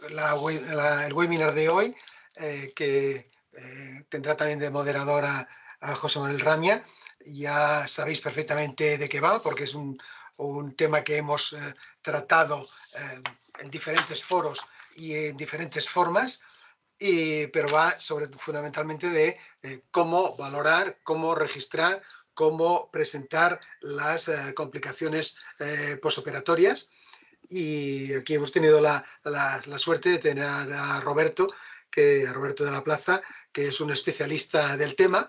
el webinar de hoy, que tendrá también de moderador a José Manuel Ramia. Ya sabéis perfectamente de qué va, porque es un tema que hemos tratado en diferentes foros y en diferentes formas, pero va fundamentalmente de cómo valorar, cómo registrar, cómo presentar las complicaciones posoperatorias. Y aquí hemos tenido la suerte de tener a Roberto de la Plaza, que es un especialista del tema,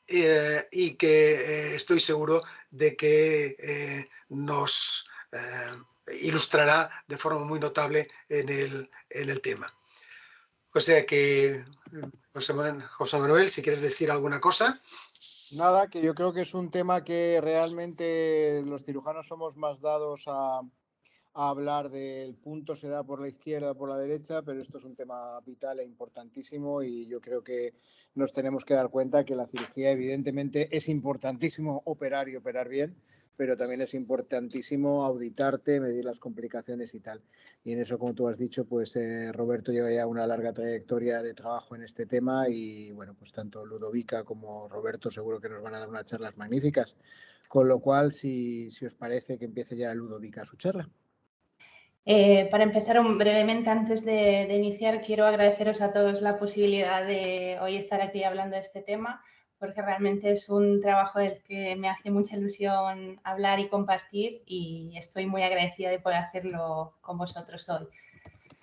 y que estoy seguro de que nos ilustrará de forma muy notable en el tema. O sea que, José Manuel, si quieres decir alguna cosa. Nada, que yo creo que es un tema que realmente los cirujanos somos más dados a hablar del punto se da por la izquierda o por la derecha, pero esto es un tema vital e importantísimo y yo creo que nos tenemos que dar cuenta que la cirugía evidentemente es importantísimo operar y operar bien, pero también es importantísimo auditarte, medir las complicaciones y tal. Y en eso, como tú has dicho, pues Roberto lleva ya una larga trayectoria de trabajo en este tema y bueno, pues tanto Ludovica como Roberto seguro que nos van a dar unas charlas magníficas. Con lo cual, si os parece que empiece ya Ludovica su charla. Para empezar brevemente, antes de iniciar, quiero agradeceros a todos la posibilidad de hoy estar aquí hablando de este tema, porque realmente es un trabajo del que me hace mucha ilusión hablar y compartir y estoy muy agradecida de poder hacerlo con vosotros hoy.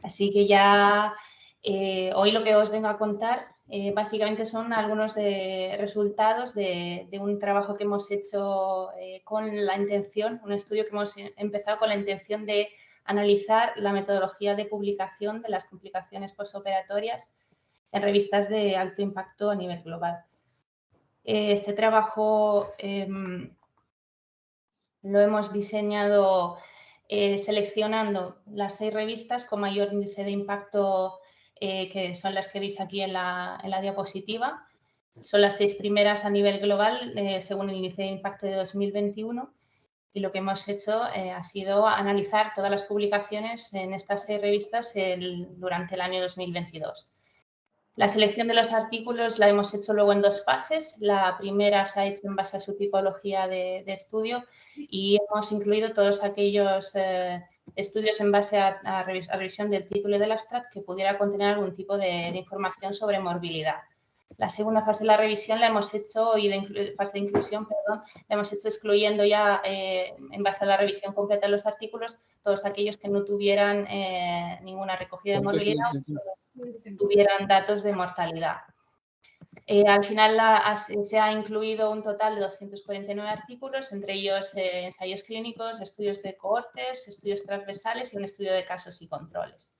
Así que ya hoy lo que os vengo a contar básicamente son algunos resultados de un trabajo que hemos hecho con la intención, un estudio que hemos empezado con la intención de analizar la metodología de publicación de las complicaciones postoperatorias en revistas de alto impacto a nivel global. Este trabajo lo hemos diseñado seleccionando las 6 revistas con mayor índice de impacto, que son las que veis aquí en la diapositiva. Son las 6 primeras a nivel global, según el índice de impacto de 2021. Y lo que hemos hecho ha sido analizar todas las publicaciones en estas 6 revistas durante el año 2022. La selección de los artículos la hemos hecho luego en 2 fases. La primera se ha hecho en base a su tipología de estudio y hemos incluido todos aquellos estudios en base a revisión del título y del abstract que pudiera contener algún tipo de información sobre morbilidad. La segunda fase de la revisión la hemos hecho, y fase de inclusión, perdón, la hemos hecho excluyendo ya, en base a la revisión completa de los artículos, todos aquellos que no tuvieran ninguna recogida de morbilidad o tuvieran datos de mortalidad. Al final se ha incluido un total de 249 artículos, entre ellos ensayos clínicos, estudios de cohortes, estudios transversales y un estudio de casos y controles.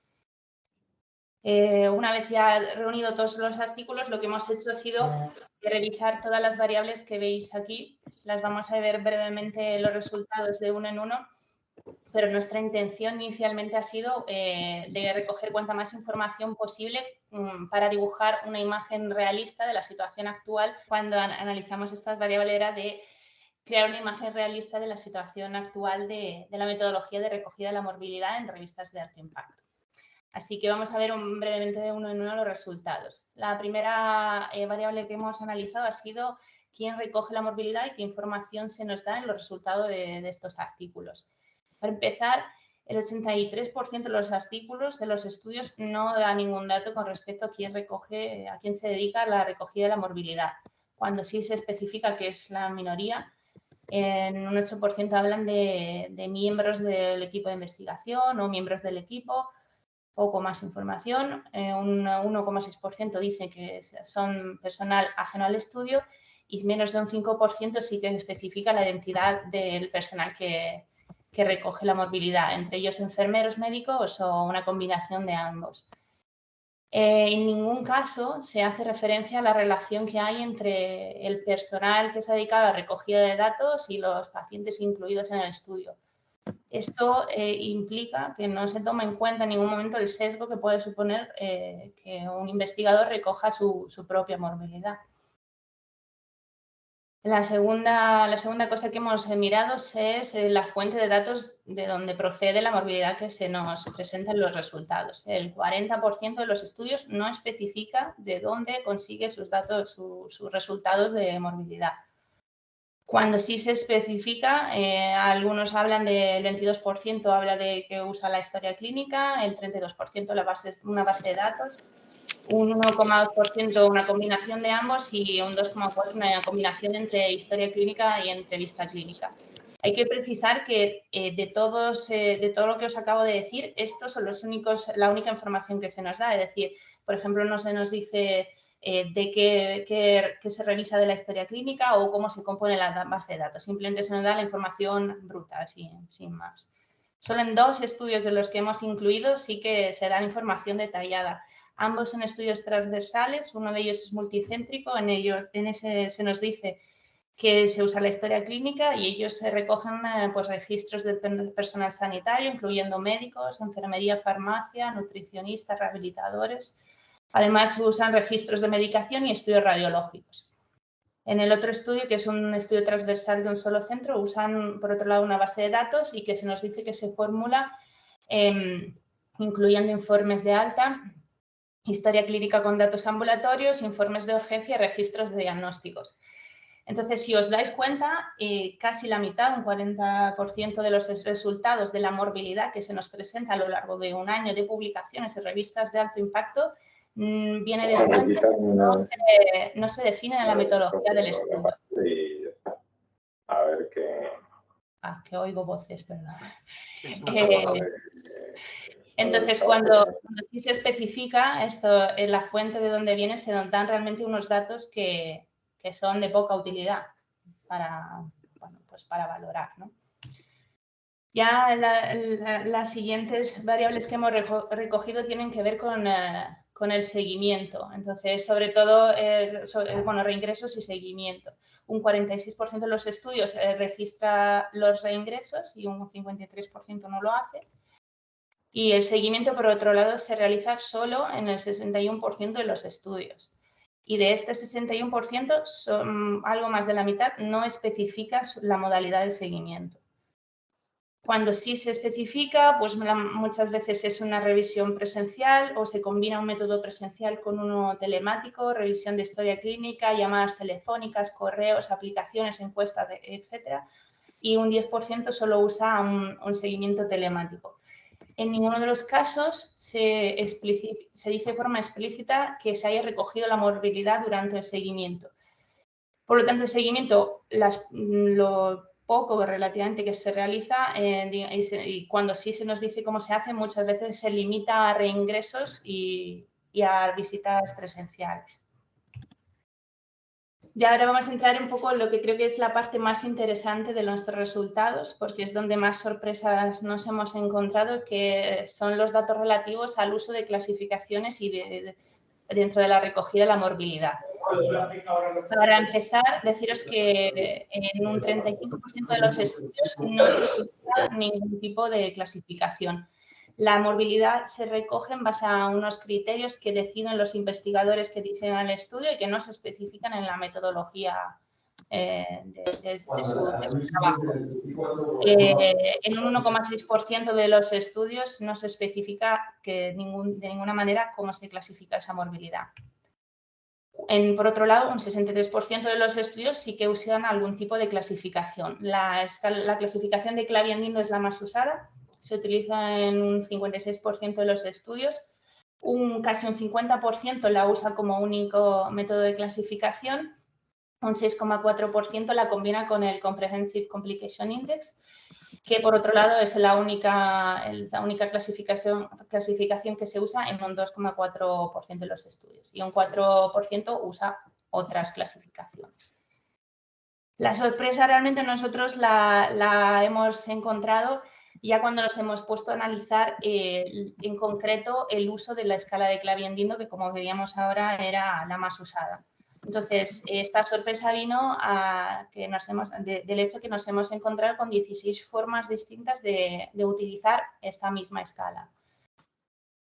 Una vez ya reunido todos los artículos, lo que hemos hecho ha sido revisar todas las variables que veis aquí. Las vamos a ver brevemente los resultados de uno en uno, pero nuestra intención inicialmente ha sido de recoger cuanta más información posible para dibujar una imagen realista de la situación actual. Cuando analizamos estas variables era de crear una imagen realista de la situación actual de la metodología de recogida de la morbilidad en revistas de alto impacto. Así que vamos a ver brevemente de uno en uno los resultados. La primera variable que hemos analizado ha sido quién recoge la morbilidad y qué información se nos da en los resultados de estos artículos. Para empezar, el 83% de los artículos de los estudios no da ningún dato con respecto a quién recoge, a quién se dedica a la recogida de la morbilidad. Cuando sí se especifica que es la minoría, en un 8% hablan de miembros del equipo de investigación o miembros del equipo. Poco más información, un 1,6% dice que son personal ajeno al estudio y menos de un 5% sí que especifica la identidad del personal que recoge la morbilidad, entre ellos enfermeros, médicos o una combinación de ambos. En ningún caso se hace referencia a la relación que hay entre el personal que se ha dedicado a la recogida de datos y los pacientes incluidos en el estudio. Esto implica que no se toma en cuenta en ningún momento el sesgo que puede suponer que un investigador recoja su propia morbilidad. La segunda cosa que hemos mirado es la fuente de datos de donde procede la morbilidad que se nos presenta en los resultados. El 40% de los estudios no especifica de dónde consigue sus datos, sus resultados de morbilidad. Cuando sí se especifica, algunos hablan del 22%, habla de que usa la historia clínica, el 32% una base de datos, un 1,2% una combinación de ambos y un 2,4% una combinación entre historia clínica y entrevista clínica. Hay que precisar que de todo lo que os acabo de decir, estos son la única información que se nos da. Es decir, por ejemplo, no se nos dice de qué se revisa de la historia clínica o cómo se compone la base de datos. Simplemente se nos da la información bruta, sin más. Solo en 2 estudios de los que hemos incluido sí que se da información detallada. Ambos son estudios transversales, uno de ellos es multicéntrico, en ese se nos dice que se usa la historia clínica y ellos se recogen pues, registros del personal sanitario, incluyendo médicos, enfermería, farmacia, nutricionistas, rehabilitadores. Además, se usan registros de medicación y estudios radiológicos. En el otro estudio, que es un estudio transversal de un solo centro, usan, por otro lado, una base de datos y que se nos dice que se formula incluyendo informes de alta, historia clínica con datos ambulatorios, informes de urgencia y registros de diagnósticos. Entonces, si os dais cuenta, casi la mitad, un 40% de los resultados de la morbilidad que se nos presenta a lo largo de un año de publicaciones en revistas de alto impacto viene de fuentes que no se definen en la metodología del estudio. Sí, ya está. A ver qué... Que oigo voces, perdón. Sí, entonces, cuando sí se especifica esto, en la fuente de donde viene, se nos dan realmente unos datos que son de poca utilidad para valorar, ¿no? Ya las siguientes variables que hemos recogido tienen que ver con el seguimiento. Entonces, sobre todo, reingresos y seguimiento. Un 46% de los estudios registra los reingresos y un 53% no lo hace. Y el seguimiento, por otro lado, se realiza solo en el 61% de los estudios. Y de este 61%, algo más de la mitad no especifica la modalidad de seguimiento. Cuando sí se especifica, pues muchas veces es una revisión presencial o se combina un método presencial con uno telemático, revisión de historia clínica, llamadas telefónicas, correos, aplicaciones, encuestas, etc. Y un 10% solo usa un seguimiento telemático. En ninguno de los casos se dice de forma explícita que se haya recogido la morbilidad durante el seguimiento. Por lo tanto, el seguimiento, lo poco relativamente que se realiza y cuando sí se nos dice cómo se hace, muchas veces se limita a reingresos y a visitas presenciales. Y ahora vamos a entrar un poco en lo que creo que es la parte más interesante de nuestros resultados, porque es donde más sorpresas nos hemos encontrado, que son los datos relativos al uso de clasificaciones y dentro de la recogida de la morbilidad. Para empezar, deciros que en un 35% de los estudios no se utiliza ningún tipo de clasificación. La morbilidad se recoge en base a unos criterios que deciden los investigadores que diseñan el estudio y que no se especifican en la metodología de su trabajo. En un 1,6% de los estudios no se especifica de ninguna manera cómo se clasifica esa morbilidad. Por otro lado, un 63% de los estudios sí que usan algún tipo de clasificación. La clasificación de Clavian-Dindo es la más usada. Se utiliza en un 56% de los estudios. Casi un 50% la usa como único método de clasificación. Un 6,4% la combina con el Comprehensive Complication Index, que por otro lado es la única clasificación que se usa en un 2,4% de los estudios. Y un 4% usa otras clasificaciones. La sorpresa realmente nosotros la hemos encontrado ya cuando nos hemos puesto a analizar en concreto el uso de la escala de Clavian-Dindo, que como veíamos ahora era la más usada. Entonces, esta sorpresa vino del hecho que nos hemos encontrado con 16 formas distintas de utilizar esta misma escala.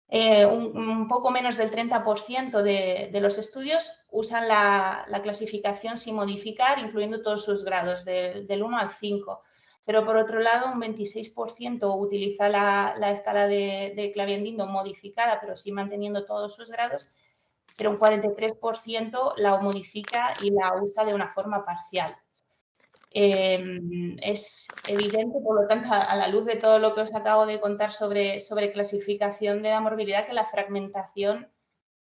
Un poco menos del 30% de los estudios usan la clasificación sin modificar, incluyendo todos sus grados, del 1 al 5. Pero por otro lado, un 26% utiliza la escala de Claviendindo modificada, pero sí manteniendo todos sus grados, pero un 43% la modifica y la usa de una forma parcial. Es evidente, por lo tanto, a la luz de todo lo que os acabo de contar sobre clasificación de la morbilidad, que la fragmentación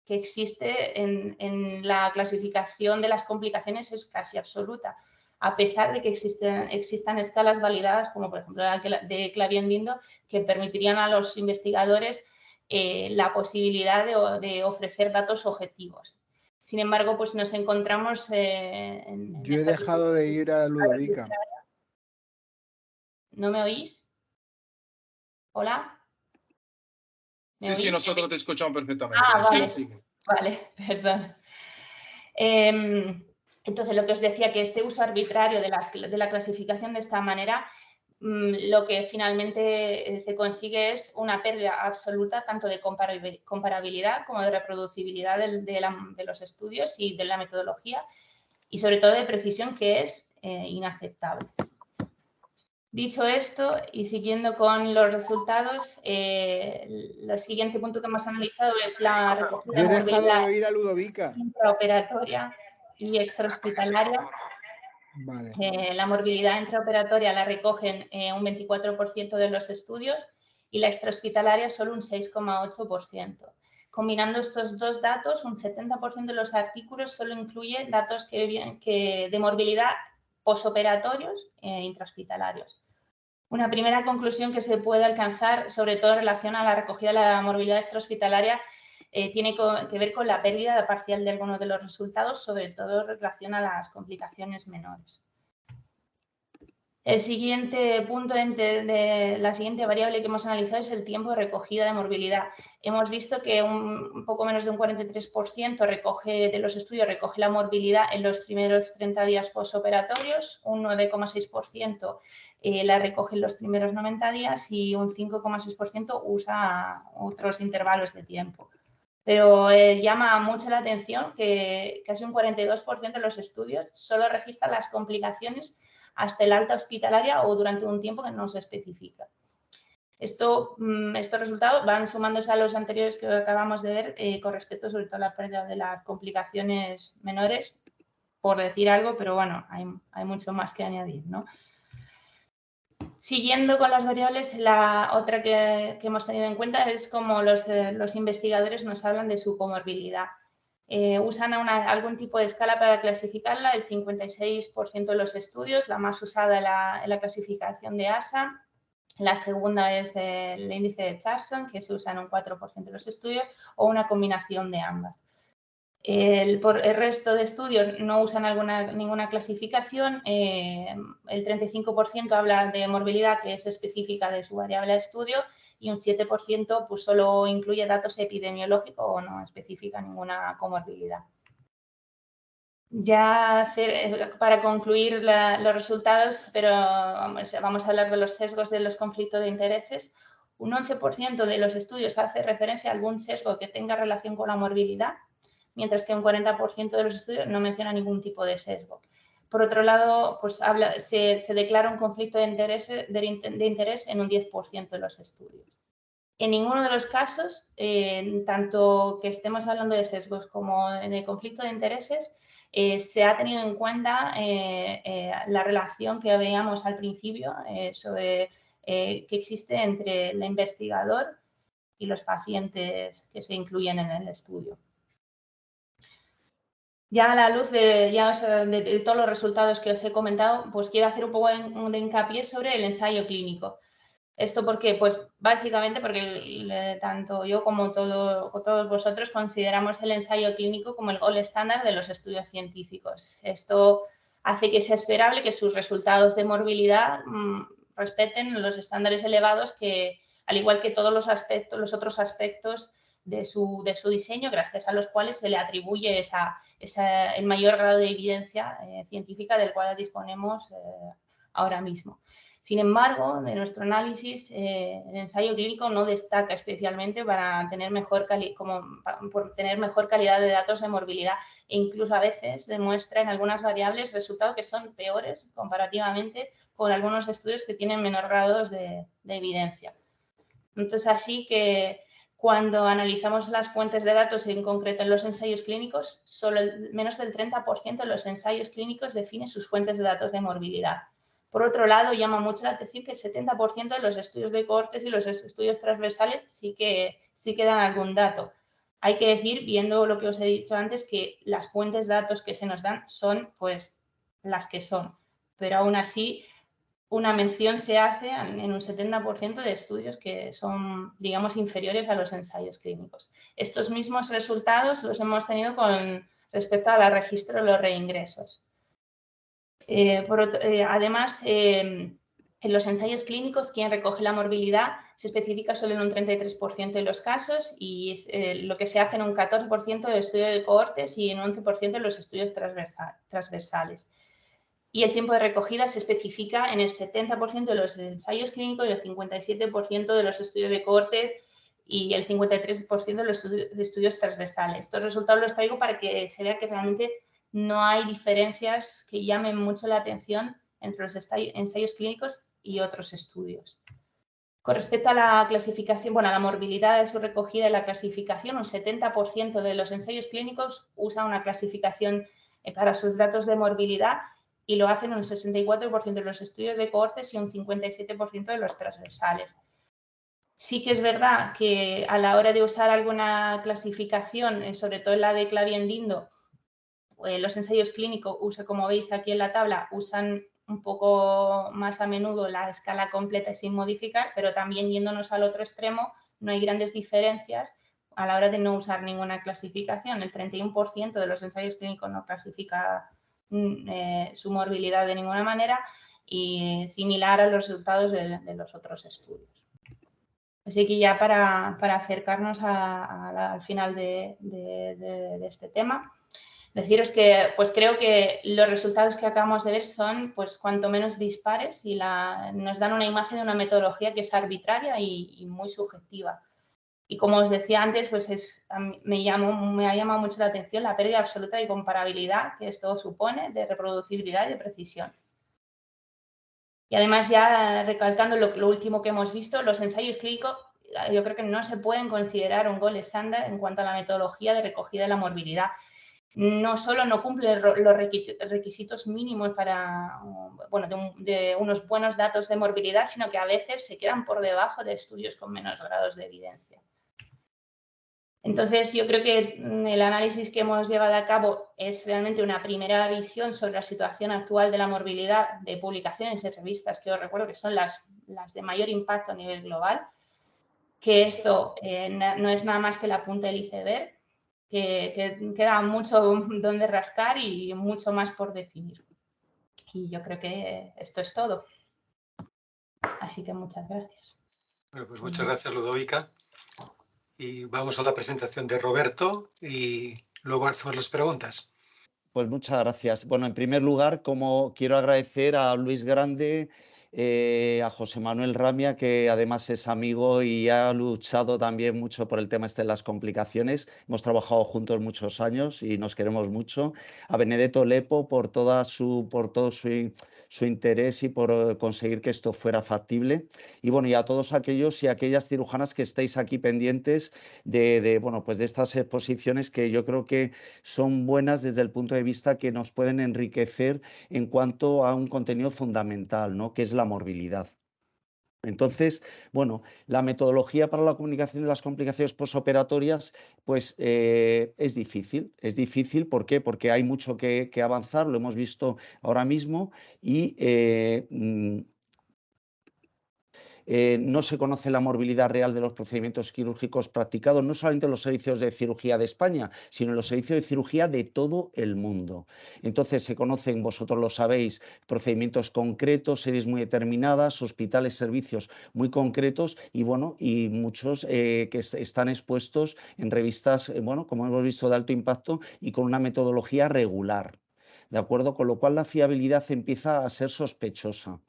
que existe en la clasificación de las complicaciones es casi absoluta, a pesar de que existan escalas validadas, como por ejemplo la de Claviendindo, que permitirían a los investigadores la posibilidad de ofrecer datos objetivos. Sin embargo, pues nos encontramos en Yo he dejado de ir a Ludovica. ¿No me oís? ¿Hola? Sí, sí, nosotros te escuchamos perfectamente. Ah, vale. Sí. Vale, perdón. Entonces, lo que os decía, que este uso arbitrario de la clasificación de esta manera, lo que finalmente se consigue es una pérdida absoluta tanto de comparabilidad como de reproducibilidad de los estudios y de la metodología, y sobre todo de precisión, que es inaceptable. Dicho esto, y siguiendo con los resultados, el siguiente punto que hemos analizado es la recogida Yo he de dejado morbilidad de ir a Ludovica. intraoperatoria y extrahospitalaria. Vale. La morbilidad intraoperatoria la recogen un 24% de los estudios y la extrahospitalaria solo un 6,8%. Combinando estos dos datos, un 70% de los artículos solo incluye datos de morbilidad posoperatorios e intrahospitalarios. Una primera conclusión que se puede alcanzar, sobre todo en relación a la recogida de la morbilidad extrahospitalaria, tiene que ver con la pérdida parcial de algunos de los resultados, sobre todo en relación a las complicaciones menores. El siguiente punto de la siguiente variable que hemos analizado es el tiempo de recogida de morbilidad. Hemos visto que un poco menos de un 43% de los estudios recoge la morbilidad en los primeros 30 días postoperatorios, un 9,6% la recoge en los primeros 90 días y un 5,6% usa otros intervalos de tiempo. Pero llama mucho la atención que casi un 42% de los estudios solo registran las complicaciones hasta el alta hospitalaria o durante un tiempo que no se especifica. Estos resultados van sumándose a los anteriores que acabamos de ver con respecto sobre todo a la pérdida de las complicaciones menores, por decir algo, pero bueno, hay mucho más que añadir, ¿no? Siguiendo con las variables, la otra que hemos tenido en cuenta es cómo los investigadores nos hablan de su comorbilidad. Usan algún tipo de escala para clasificarla, el 56% de los estudios, la más usada en la clasificación de ASA. La segunda es el índice de Charson, que se usa en un 4% de los estudios, o una combinación de ambas. El resto de estudios no usan ninguna clasificación. El 35% habla de morbilidad que es específica de su variable de estudio y un 7% pues, solo incluye datos epidemiológicos o no especifica ninguna comorbilidad. Ya para concluir los resultados, pero vamos a hablar de los sesgos de los conflictos de intereses. Un 11% de los estudios hace referencia a algún sesgo que tenga relación con la morbilidad, mientras que un 40% de los estudios no menciona ningún tipo de sesgo. Por otro lado, pues se declara un conflicto de interés en un 10% de los estudios. En ninguno de los casos, tanto que estemos hablando de sesgos como de conflicto de intereses, se ha tenido en cuenta la relación que veíamos al principio sobre que existe entre el investigador y los pacientes que se incluyen en el estudio. Ya a la luz de todos los resultados que os he comentado, pues quiero hacer un poco de hincapié sobre el ensayo clínico. ¿Esto por qué? Pues básicamente porque tanto yo como todos vosotros consideramos el ensayo clínico como el gold estándar de los estudios científicos. Esto hace que sea esperable que sus resultados de morbilidad respeten los estándares elevados que, al igual que todos los otros aspectos de su diseño, gracias a los cuales se le atribuye el mayor grado de evidencia científica del cual disponemos ahora mismo. Sin embargo, de nuestro análisis, el ensayo clínico no destaca especialmente para tener por tener mejor calidad de datos de morbilidad e incluso a veces demuestra en algunas variables resultados que son peores comparativamente con algunos estudios que tienen menor grados de evidencia. Entonces, así que cuando analizamos las fuentes de datos, en concreto en los ensayos clínicos, solo menos del 30% de los ensayos clínicos define sus fuentes de datos de morbilidad. Por otro lado, llama mucho la atención que el 70% de los estudios de cohortes y los estudios transversales sí que dan algún dato. Hay que decir, viendo lo que os he dicho antes, que las fuentes de datos que se nos dan son pues las que son, pero aún así una mención se hace en un 70% de estudios que son, digamos, inferiores a los ensayos clínicos. Estos mismos resultados los hemos tenido con respecto al registro de los reingresos. Además, en los ensayos clínicos, quien recoge la morbilidad se especifica solo en un 33% de los casos y lo que se hace en un 14% de estudios de cohortes y en un 11% de los estudios transversales. Y el tiempo de recogida se especifica en el 70% de los ensayos clínicos y el 57% de los estudios de cohortes y el 53% de los estudios transversales. Estos resultados los traigo para que se vea que realmente no hay diferencias que llamen mucho la atención entre los ensayos clínicos y otros estudios. Con respecto a la clasificación, a la morbilidad de su recogida y la clasificación, un 70% de los ensayos clínicos usa una clasificación para sus datos de morbilidad y lo hacen un 64% de los estudios de cohortes y un 57% de los transversales. Sí que es verdad que a la hora de usar alguna clasificación, sobre todo en la de Clavien-Dindo, los ensayos clínicos, como veis aquí en la tabla, usan un poco más a menudo la escala completa y sin modificar, pero también yéndonos al otro extremo, no hay grandes diferencias a la hora de no usar ninguna clasificación. El 31% de los ensayos clínicos no clasifica su morbilidad de ninguna manera y similar a los resultados de los otros estudios. Así que ya para acercarnos al final de este tema, deciros que pues creo que los resultados que acabamos de ver son pues cuanto menos dispares y nos dan una imagen de una metodología que es arbitraria y muy subjetiva. Y como os decía antes, pues me ha llamado mucho la atención la pérdida absoluta de comparabilidad que esto supone, de reproducibilidad y de precisión. Y además, ya recalcando lo último que hemos visto, los ensayos clínicos yo creo que no se pueden considerar un gold estándar en cuanto a la metodología de recogida de la morbilidad. No solo no cumple los requisitos mínimos para, de unos buenos datos de morbilidad, sino que a veces se quedan por debajo de estudios con menos grados de evidencia. Entonces, yo creo que el análisis que hemos llevado a cabo es realmente una primera visión sobre la situación actual de la morbilidad de publicaciones en revistas, que os recuerdo que son las de mayor impacto a nivel global, que esto no es nada más que la punta del iceberg, que queda mucho donde rascar y mucho más por definir. Y yo creo que esto es todo. Así que muchas gracias. Bueno, pues muchas gracias, Ludovica. Y vamos a la presentación de Roberto y luego hacemos las preguntas. Pues muchas gracias. Bueno, en primer lugar, como quiero agradecer a Luis Grande, a José Manuel Ramia, que además es amigo y ha luchado también mucho por el tema de las complicaciones. Hemos trabajado juntos muchos años y nos queremos mucho. A Benedetto Lepo por todo su interés y por conseguir que esto fuera factible. Y bueno, y a todos aquellos y aquellas cirujanas que estáis aquí pendientes de estas exposiciones, que yo creo que son buenas desde el punto de vista que nos pueden enriquecer en cuanto a un contenido fundamental, ¿no?, que es la morbilidad. Entonces, bueno, la metodología para la comunicación de las complicaciones posoperatorias, pues es difícil. Es difícil, ¿por qué? Porque hay mucho que avanzar, lo hemos visto ahora mismo, y no se conoce la morbilidad real de los procedimientos quirúrgicos practicados, no solamente en los servicios de cirugía de España, sino en los servicios de cirugía de todo el mundo. Entonces se conocen, vosotros lo sabéis, procedimientos concretos, series muy determinadas, hospitales, servicios muy concretos y muchos que están expuestos en revistas, como hemos visto, de alto impacto y con una metodología regular. ¿De acuerdo? Con lo cual la fiabilidad empieza a ser sospechosa.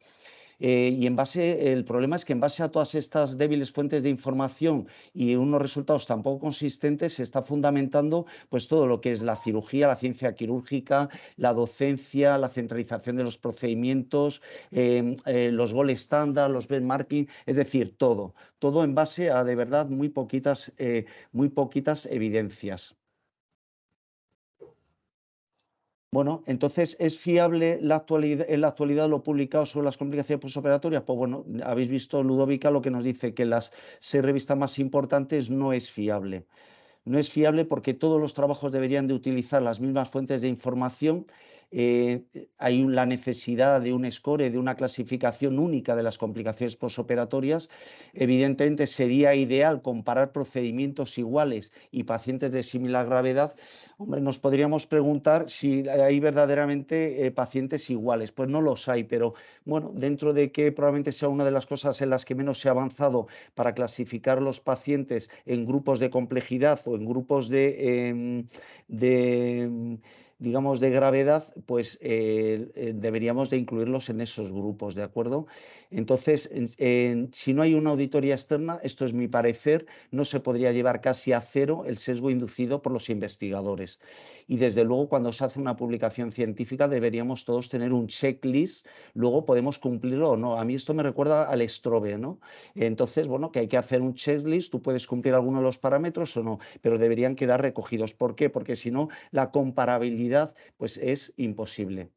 Y el problema es que en base a todas estas débiles fuentes de información y unos resultados tan poco consistentes, se está fundamentando pues todo lo que es la cirugía, la ciencia quirúrgica, la docencia, la centralización de los procedimientos, los gold estándar, los benchmarking, es decir, todo en base a de verdad muy poquitas evidencias. Bueno, entonces, ¿es fiable en la actualidad lo publicado sobre las complicaciones postoperatorias? Pues bueno, habéis visto, Ludovica, lo que nos dice, que las 6 revistas más importantes no es fiable. No es fiable porque todos los trabajos deberían de utilizar las mismas fuentes de información. Hay la necesidad de un score, de una clasificación única de las complicaciones postoperatorias. Evidentemente sería ideal comparar procedimientos iguales y pacientes de similar gravedad. Hombre, nos podríamos preguntar si hay verdaderamente pacientes iguales. Pues no los hay, pero bueno, dentro de que probablemente sea una de las cosas en las que menos se ha avanzado para clasificar los pacientes en grupos de complejidad o en grupos digamos, de gravedad, pues deberíamos de incluirlos en esos grupos, ¿de acuerdo? Entonces, si no hay una auditoría externa, esto es mi parecer, no se podría llevar casi a cero el sesgo inducido por los investigadores. Y desde luego, cuando se hace una publicación científica, deberíamos todos tener un checklist, luego podemos cumplirlo o no. A mí esto me recuerda al Strobe, ¿no? Entonces, bueno, que hay que hacer un checklist, tú puedes cumplir alguno de los parámetros o no, pero deberían quedar recogidos. ¿Por qué? Porque si no, la comparabilidad pues es imposible.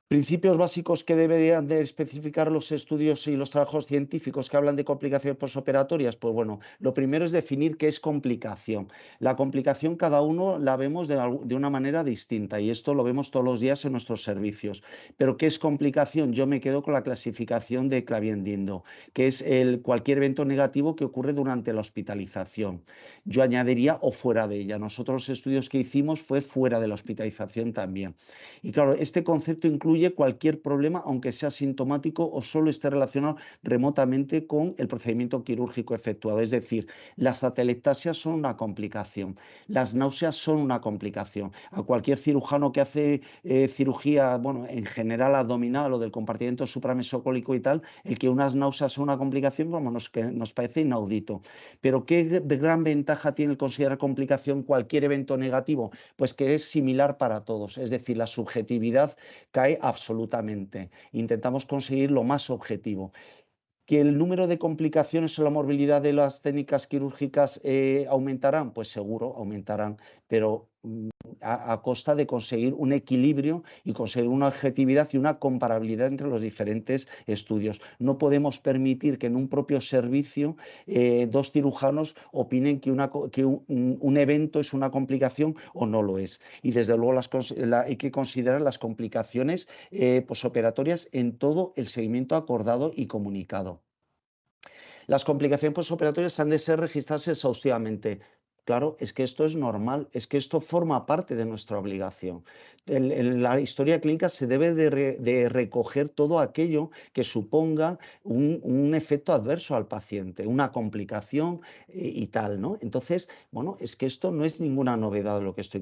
Principios básicos que deberían de especificar los estudios y los trabajos científicos que hablan de complicaciones postoperatorias. Pues bueno, lo primero es definir qué es complicación. La complicación cada uno la vemos de una manera distinta y esto lo vemos todos los días en nuestros servicios. Pero ¿qué es complicación? Yo me quedo con la clasificación de Clavien-Dindo, que es cualquier evento negativo que ocurre durante la hospitalización. Yo añadiría o fuera de ella. Nosotros los estudios que hicimos fue fuera de la hospitalización también. Y claro, este concepto incluye cualquier problema, aunque sea sintomático o solo esté relacionado remotamente con el procedimiento quirúrgico efectuado. Es decir, las atelectasias son una complicación, las náuseas son una complicación. A cualquier cirujano que hace cirugía, bueno, en general abdominal o del compartimento supramesocólico y tal, el que unas náuseas son una complicación, como nos parece inaudito. Pero ¿qué gran ventaja tiene el considerar complicación cualquier evento negativo? Pues que es similar para todos, es decir, la subjetividad cae absolutamente. Intentamos conseguir lo más objetivo. ¿Que el número de complicaciones o la morbilidad de las técnicas quirúrgicas aumentarán? Pues seguro aumentarán, pero a costa de conseguir un equilibrio y conseguir una objetividad y una comparabilidad entre los diferentes estudios. No podemos permitir que en un propio servicio dos cirujanos opinen que un evento es una complicación o no lo es. Y desde luego hay que considerar las complicaciones posoperatorias en todo el seguimiento acordado y comunicado. Las complicaciones postoperatorias han de ser registradas exhaustivamente. Claro, es que esto es normal, es que esto forma parte de nuestra obligación. En la historia clínica se debe de recoger todo aquello que suponga un efecto adverso al paciente, una complicación y tal, ¿no? Entonces, bueno, es que esto no es ninguna novedad lo que estoy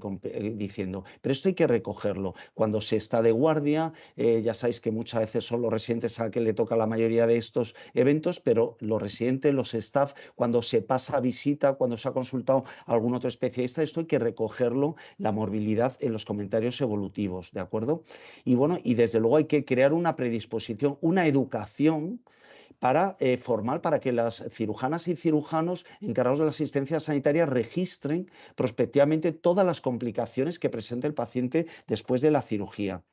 diciendo, pero esto hay que recogerlo. Cuando se está de guardia, ya sabéis que muchas veces son los residentes a que le toca la mayoría de estos eventos, pero los residentes, los staff, cuando se pasa a visita, cuando se ha consultado a algún otro especialista, esto hay que recogerlo, la morbilidad en los comentarios evolutivos, ¿de acuerdo? Y bueno, y desde luego hay que crear una predisposición, una educación para formar para que las cirujanas y cirujanos encargados de la asistencia sanitaria registren prospectivamente todas las complicaciones que presenta el paciente después de la cirugía.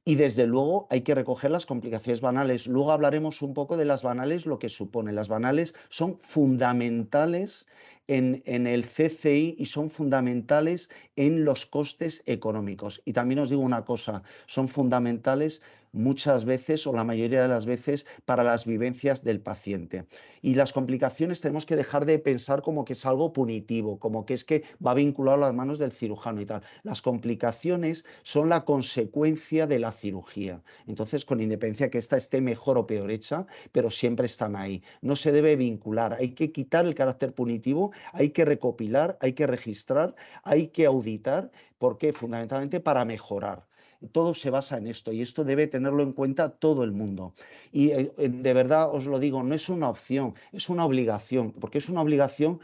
Y desde luego hay que recoger las complicaciones banales. Luego hablaremos un poco de las banales, lo que supone. Las banales son fundamentales en el CCI y son fundamentales en los costes económicos. Y también os digo una cosa, son fundamentales muchas veces o la mayoría de las veces para las vivencias del paciente. Y las complicaciones tenemos que dejar de pensar como que es algo punitivo, como que es que va vinculado a las manos del cirujano y tal. Las complicaciones son la consecuencia de la cirugía. Entonces, con independencia que esta esté mejor o peor hecha, pero siempre están ahí. No se debe vincular, hay que quitar el carácter punitivo, hay que recopilar, hay que registrar, hay que auditar. ¿Por qué? Fundamentalmente para mejorar. todo se basa en esto y esto debe tenerlo en cuenta todo el mundo. Y de verdad os lo digo, no es una opción, es una obligación, porque es una obligación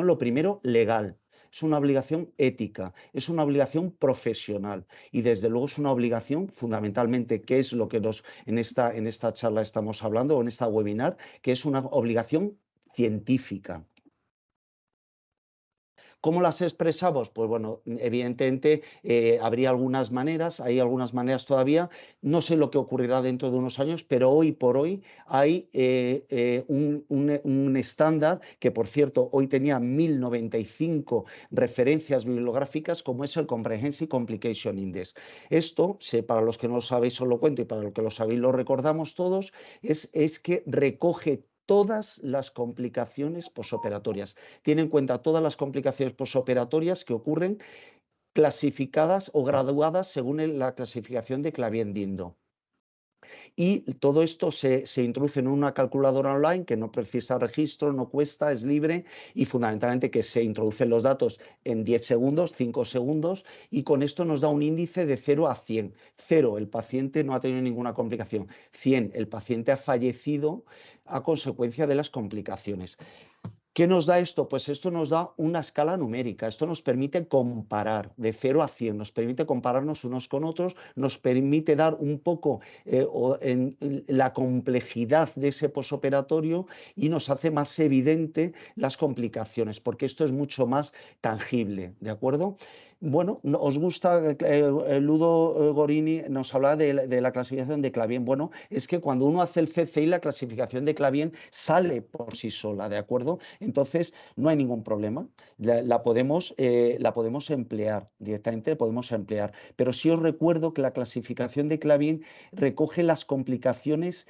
lo primero legal. Es una obligación ética, es una obligación profesional y desde luego es una obligación fundamentalmente, que es lo que en esta charla estamos hablando o en esta webinar, que es una obligación científica. ¿Cómo las expresamos? Pues bueno, evidentemente habría algunas maneras, hay algunas maneras todavía, no sé lo que ocurrirá dentro de unos años, pero hoy por hoy hay un estándar que, por cierto, hoy tenía 1095 referencias bibliográficas, como es el Comprehensive Complication Index. Esto, para los que no lo sabéis os lo cuento y para los que lo sabéis lo recordamos todos, es que recoge todas las complicaciones posoperatorias. Tiene en cuenta todas las complicaciones posoperatorias que ocurren clasificadas o graduadas según la clasificación de Clavien-Dindo. Y todo esto se introduce en una calculadora online que no precisa registro, no cuesta, es libre y fundamentalmente que se introducen los datos en 10 segundos, 5 segundos y con esto nos da un índice de 0 a 100. 0, el paciente no ha tenido ninguna complicación. 100, el paciente ha fallecido a consecuencia de las complicaciones. ¿Qué nos da esto? Pues esto nos da una escala numérica, esto nos permite comparar de 0 a 100, nos permite compararnos unos con otros, nos permite dar un poco en la complejidad de ese posoperatorio y nos hace más evidente las complicaciones, porque esto es mucho más tangible, ¿de acuerdo? Bueno, os gusta, Ludo Gorini nos habla de la clasificación de Clavien. Bueno, es que cuando uno hace el CCI, la clasificación de Clavien sale por sí sola, ¿de acuerdo? Entonces, no hay ningún problema. La podemos emplear directamente, podemos emplear. Pero sí os recuerdo que la clasificación de Clavien recoge las complicaciones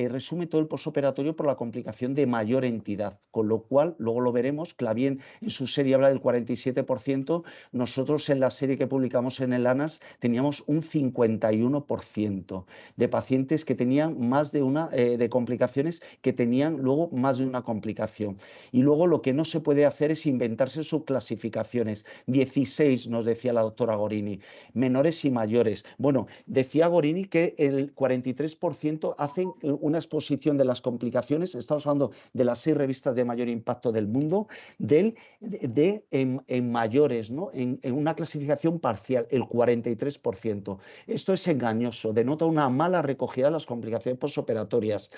resume todo el posoperatorio por la complicación de mayor entidad, con lo cual, luego lo veremos, Clavien en su serie habla del 47%, nosotros en la serie que publicamos en el ANAS teníamos un 51% de pacientes que tenían más de una, de complicaciones que tenían luego más de una complicación. Y luego lo que no se puede hacer es inventarse subclasificaciones. 16 nos decía la doctora Gorini, menores y mayores. Bueno, decía Gorini que el 43% hacen una exposición de las complicaciones, estamos hablando de las 6 revistas de mayor impacto del mundo, en mayores, ¿no? En una clasificación parcial, el 43%. Esto es engañoso, denota una mala recogida de las complicaciones posoperatorias.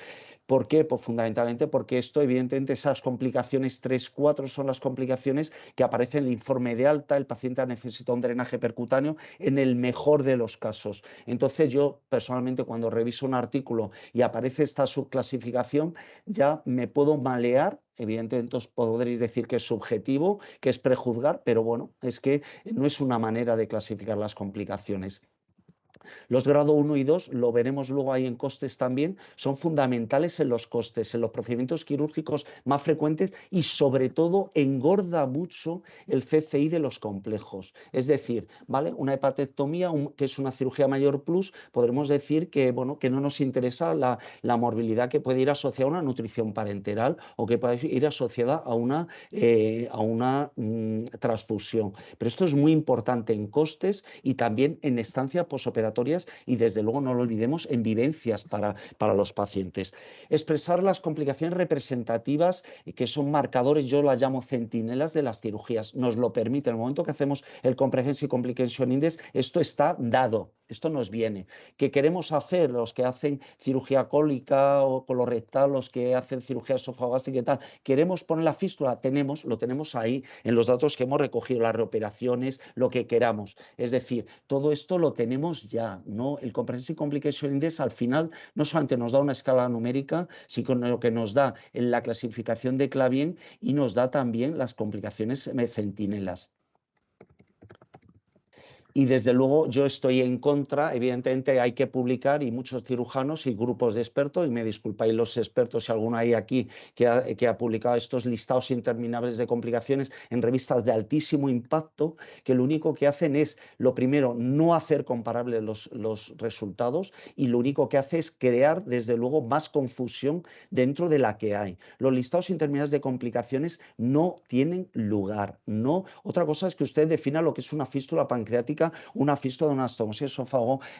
¿Por qué? Pues fundamentalmente porque esto, evidentemente, esas complicaciones 3, 4 son las complicaciones que aparecen en el informe de alta, el paciente necesita un drenaje percutáneo en el mejor de los casos. Entonces yo personalmente cuando reviso un artículo y aparece esta subclasificación ya me puedo malear. Evidentemente, entonces podréis decir que es subjetivo, que es prejuzgar, pero bueno, es que no es una manera de clasificar las complicaciones. Los grado 1 y 2, lo veremos luego ahí en costes también, son fundamentales en los costes, en los procedimientos quirúrgicos más frecuentes y sobre todo engorda mucho el CCI de los complejos. Es decir, ¿vale? Una hepatectomía, que es una cirugía mayor plus, podremos decir que, bueno, que no nos interesa la morbilidad que puede ir asociada a una nutrición parenteral o que puede ir asociada a una transfusión. Pero esto es muy importante en costes y también en estancia posoperatoria y desde luego no lo olvidemos en vivencias para los pacientes. Expresar las complicaciones representativas que son marcadores, yo las llamo centinelas de las cirugías, nos lo permite. En el momento que hacemos el Comprehensive Complication Index, esto está dado. Esto nos viene. ¿Qué queremos hacer? Los que hacen cirugía cólica o colorectal, los que hacen cirugía esofagástrica y tal, ¿queremos poner la fístula? Lo tenemos ahí en los datos que hemos recogido, las reoperaciones, lo que queramos. Es decir, todo esto lo tenemos ya, ¿no? El Comprehensive Complication Index al final no solamente nos da una escala numérica, sino que nos da en la clasificación de Clavien y nos da también las complicaciones centinelas. Y desde luego yo estoy en contra, evidentemente hay que publicar y muchos cirujanos y grupos de expertos, y me disculpáis los expertos si alguno hay aquí que ha publicado estos listados interminables de complicaciones en revistas de altísimo impacto, que lo único que hacen es, lo primero, no hacer comparables los resultados y lo único que hace es crear desde luego más confusión dentro de la que hay. Los listados interminables de complicaciones no tienen lugar. No. Otra cosa es que usted defina lo que es una fístula pancreática diagnostica una fístula, una anastomosis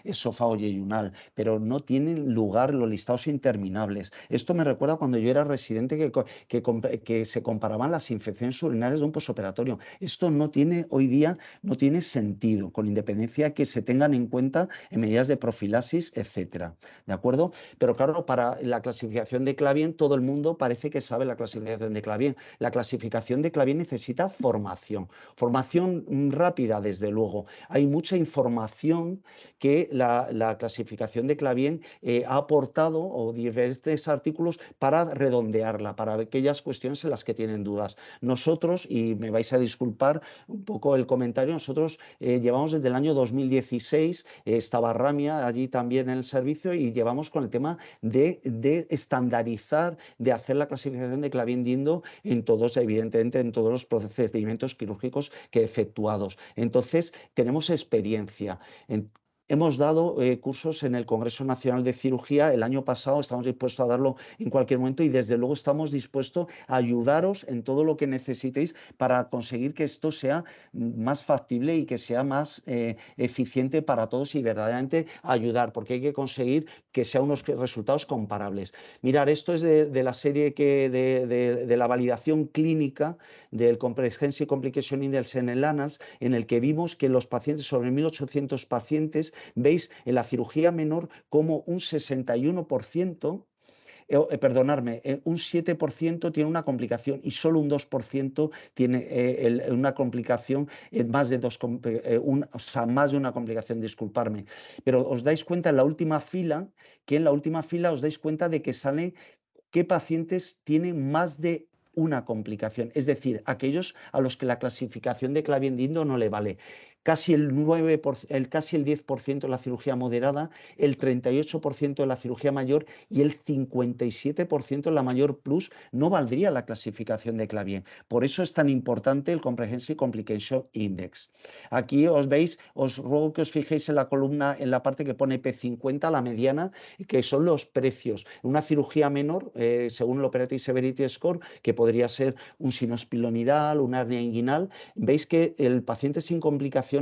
esófago-yeyunal, pero no tienen lugar los listados interminables. Esto me recuerda cuando yo era residente que se comparaban las infecciones urinarias de un posoperatorio. Esto no tiene hoy día, no tiene sentido, con independencia que se tengan en cuenta en medidas de profilaxis, etcétera. ¿De acuerdo? Pero claro, para la clasificación de Clavien, todo el mundo parece que sabe la clasificación de Clavien. La clasificación de Clavien necesita formación. Formación rápida, desde luego. Hay mucha información que la clasificación de Clavien ha aportado, o diferentes artículos, para redondearla, para aquellas cuestiones en las que tienen dudas. Nosotros, y me vais a disculpar un poco el comentario, nosotros llevamos desde el año 2016, estaba Ramia allí también en el servicio, y llevamos con el tema de estandarizar, de hacer la clasificación de Clavien-Dindo en todos, evidentemente, en todos los procedimientos quirúrgicos que efectuados. Entonces, tenemos experiencia. Hemos dado cursos en el Congreso Nacional de Cirugía el año pasado, estamos dispuestos a darlo en cualquier momento, y desde luego estamos dispuestos a ayudaros en todo lo que necesitéis para conseguir que esto sea más factible y que sea más eficiente para todos, y verdaderamente ayudar, porque hay que conseguir que sean unos resultados comparables. Mirar, esto es de la serie de la validación clínica del Comprehensive Complication Index en el ANALS, en el que vimos que los pacientes, sobre 1.800 pacientes, veis en la cirugía menor como un 61%, un 7% tiene una complicación, y solo un 2% tiene una complicación, más de una complicación, disculparme. Pero os dais cuenta en la última fila, os dais cuenta de que sale qué pacientes tienen más de una complicación, es decir, aquellos a los que la clasificación de Clavien-Dindo no le vale. Casi el 10% de la cirugía moderada, el 38% de la cirugía mayor y el 57% de la mayor plus no valdría la clasificación de Clavien. Por eso es tan importante el Comprehensive Complication Index. Aquí os veis, os ruego que os fijéis en la columna, en la parte que pone P50, la mediana, que son los precios. Una cirugía menor, según el Operative Severity Score, que podría ser un sinospilonidal, una hernia inguinal, veis que el paciente sin complicaciones,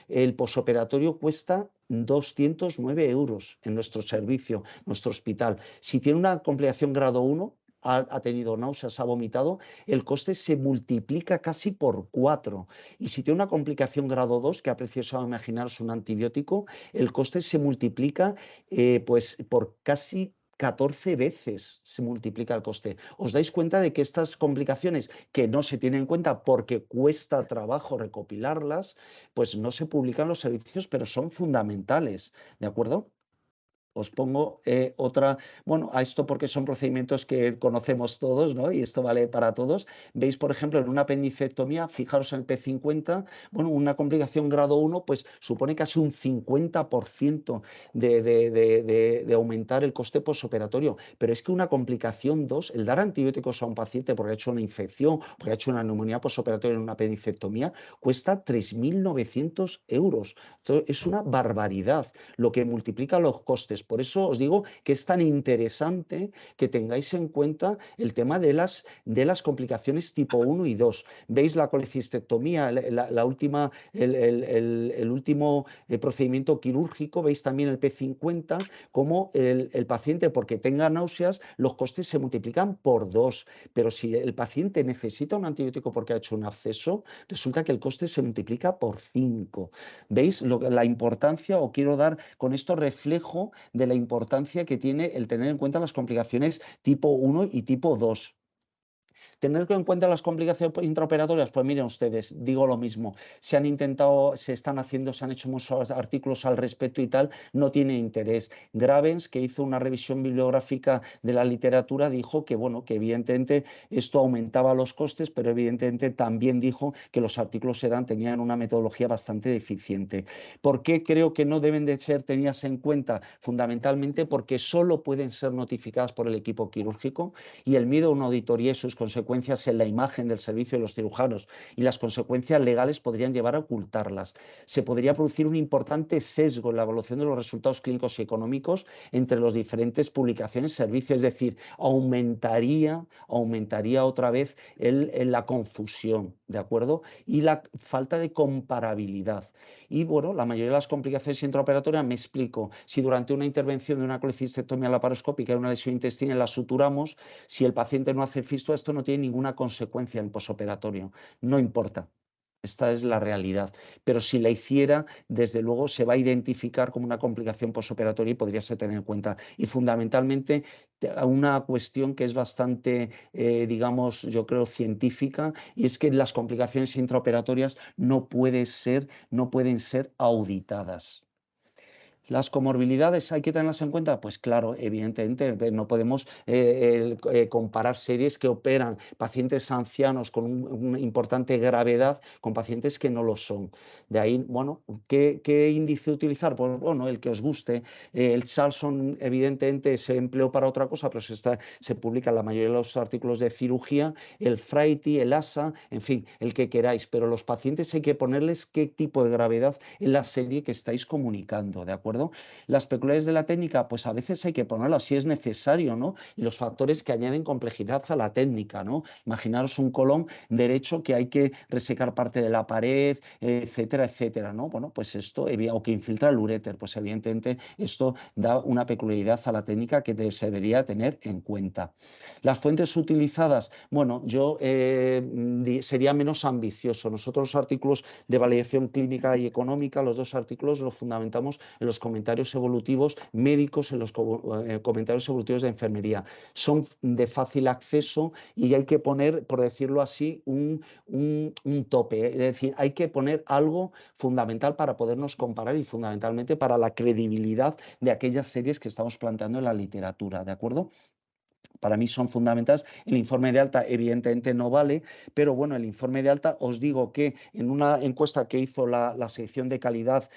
el posoperatorio cuesta 209 € en nuestro servicio, nuestro hospital. Si tiene una complicación grado 1, ha tenido náuseas, ha vomitado, el coste se multiplica casi por 4. Y si tiene una complicación grado 2, que ha preciso imaginaros un antibiótico, el coste se multiplica pues por casi 14 veces se multiplica el coste. ¿Os dais cuenta de que estas complicaciones, que no se tienen en cuenta porque cuesta trabajo recopilarlas, pues no se publican en los servicios, pero son fundamentales? ¿De acuerdo? Os pongo otra, bueno, a esto porque son procedimientos que conocemos todos, ¿no? Y esto vale para todos. Veis, por ejemplo, en una apendicectomía, fijaros en el P50, bueno, una complicación grado 1, pues supone casi un 50% de aumentar el coste posoperatorio. Pero es que una complicación 2, el dar antibióticos a un paciente porque ha hecho una infección, porque ha hecho una neumonía posoperatoria en una apendicectomía, cuesta 3.900 €. Esto es una barbaridad, lo que multiplica los costes. Por eso os digo que es tan interesante que tengáis en cuenta el tema de las complicaciones tipo 1 y 2. Veis la colecistectomía, el último procedimiento quirúrgico, veis también el P50, como el paciente, porque tenga náuseas, los costes se multiplican por 2. Pero si el paciente necesita un antibiótico porque ha hecho un absceso, resulta que el coste se multiplica por 5. ¿Veis la importancia, o quiero dar con esto reflejo de la importancia que tiene el tener en cuenta las complicaciones tipo 1 y tipo 2? Tener en cuenta las complicaciones intraoperatorias, pues miren ustedes, digo lo mismo, se han hecho muchos artículos al respecto y tal, no tiene interés. Gravens, que hizo una revisión bibliográfica de la literatura, dijo que, bueno, que evidentemente esto aumentaba los costes, pero evidentemente también dijo que los artículos tenían una metodología bastante deficiente. ¿Por qué creo que no deben de ser tenidas en cuenta? Fundamentalmente porque solo pueden ser notificadas por el equipo quirúrgico, y el miedo a una auditoría y sus consecuencias consecuencias en la imagen del servicio de los cirujanos y las consecuencias legales podrían llevar a ocultarlas. Se podría producir un importante sesgo en la evaluación de los resultados clínicos y económicos entre las diferentes publicaciones y servicios, es decir, aumentaría otra vez la confusión, ¿de acuerdo? Y la falta de comparabilidad. Y bueno, la mayoría de las complicaciones intraoperatorias, me explico, si durante una intervención de una colecistectomía laparoscópica hay una lesión intestinal y la suturamos, si el paciente no hace fístula, esto no tiene ninguna consecuencia en el posoperatorio, no importa. Esta es la realidad. Pero si la hiciera, desde luego se va a identificar como una complicación posoperatoria y podría ser tener en cuenta. Y fundamentalmente una cuestión que es bastante, digamos, yo creo, científica, y es que las complicaciones intraoperatorias no pueden ser auditadas. ¿Las comorbilidades hay que tenerlas en cuenta? Pues claro, evidentemente, no podemos comparar series que operan pacientes ancianos con una importante gravedad con pacientes que no lo son. De ahí, bueno, ¿qué índice utilizar? Pues bueno, el que os guste. El Charlson, evidentemente, se empleó para otra cosa, pero se publica en la mayoría de los artículos de cirugía, el Frighty, el ASA, en fin, el que queráis, pero los pacientes hay que ponerles qué tipo de gravedad en la serie que estáis comunicando, ¿de acuerdo? Las peculiaridades de la técnica, pues a veces hay que ponerlas si es necesario, ¿no? Y los factores que añaden complejidad a la técnica, ¿no? Imaginaros un colon derecho que hay que resecar parte de la pared, etcétera, etcétera, ¿no? Bueno, pues esto, o que infiltra el uréter, pues evidentemente esto da una peculiaridad a la técnica que se debería tener en cuenta. Las fuentes utilizadas, bueno, yo sería menos ambicioso. Nosotros los artículos de validación clínica y económica, los dos artículos los fundamentamos en los comentarios evolutivos médicos, en los comentarios evolutivos de enfermería. Son de fácil acceso y hay que poner, por decirlo así, un tope. Es decir, hay que poner algo fundamental para podernos comparar y fundamentalmente para la credibilidad de aquellas series que estamos planteando en la literatura, ¿de acuerdo? Para mí son fundamentales. El informe de alta evidentemente no vale, pero bueno, el informe de alta, os digo que en una encuesta que hizo la sección de calidad,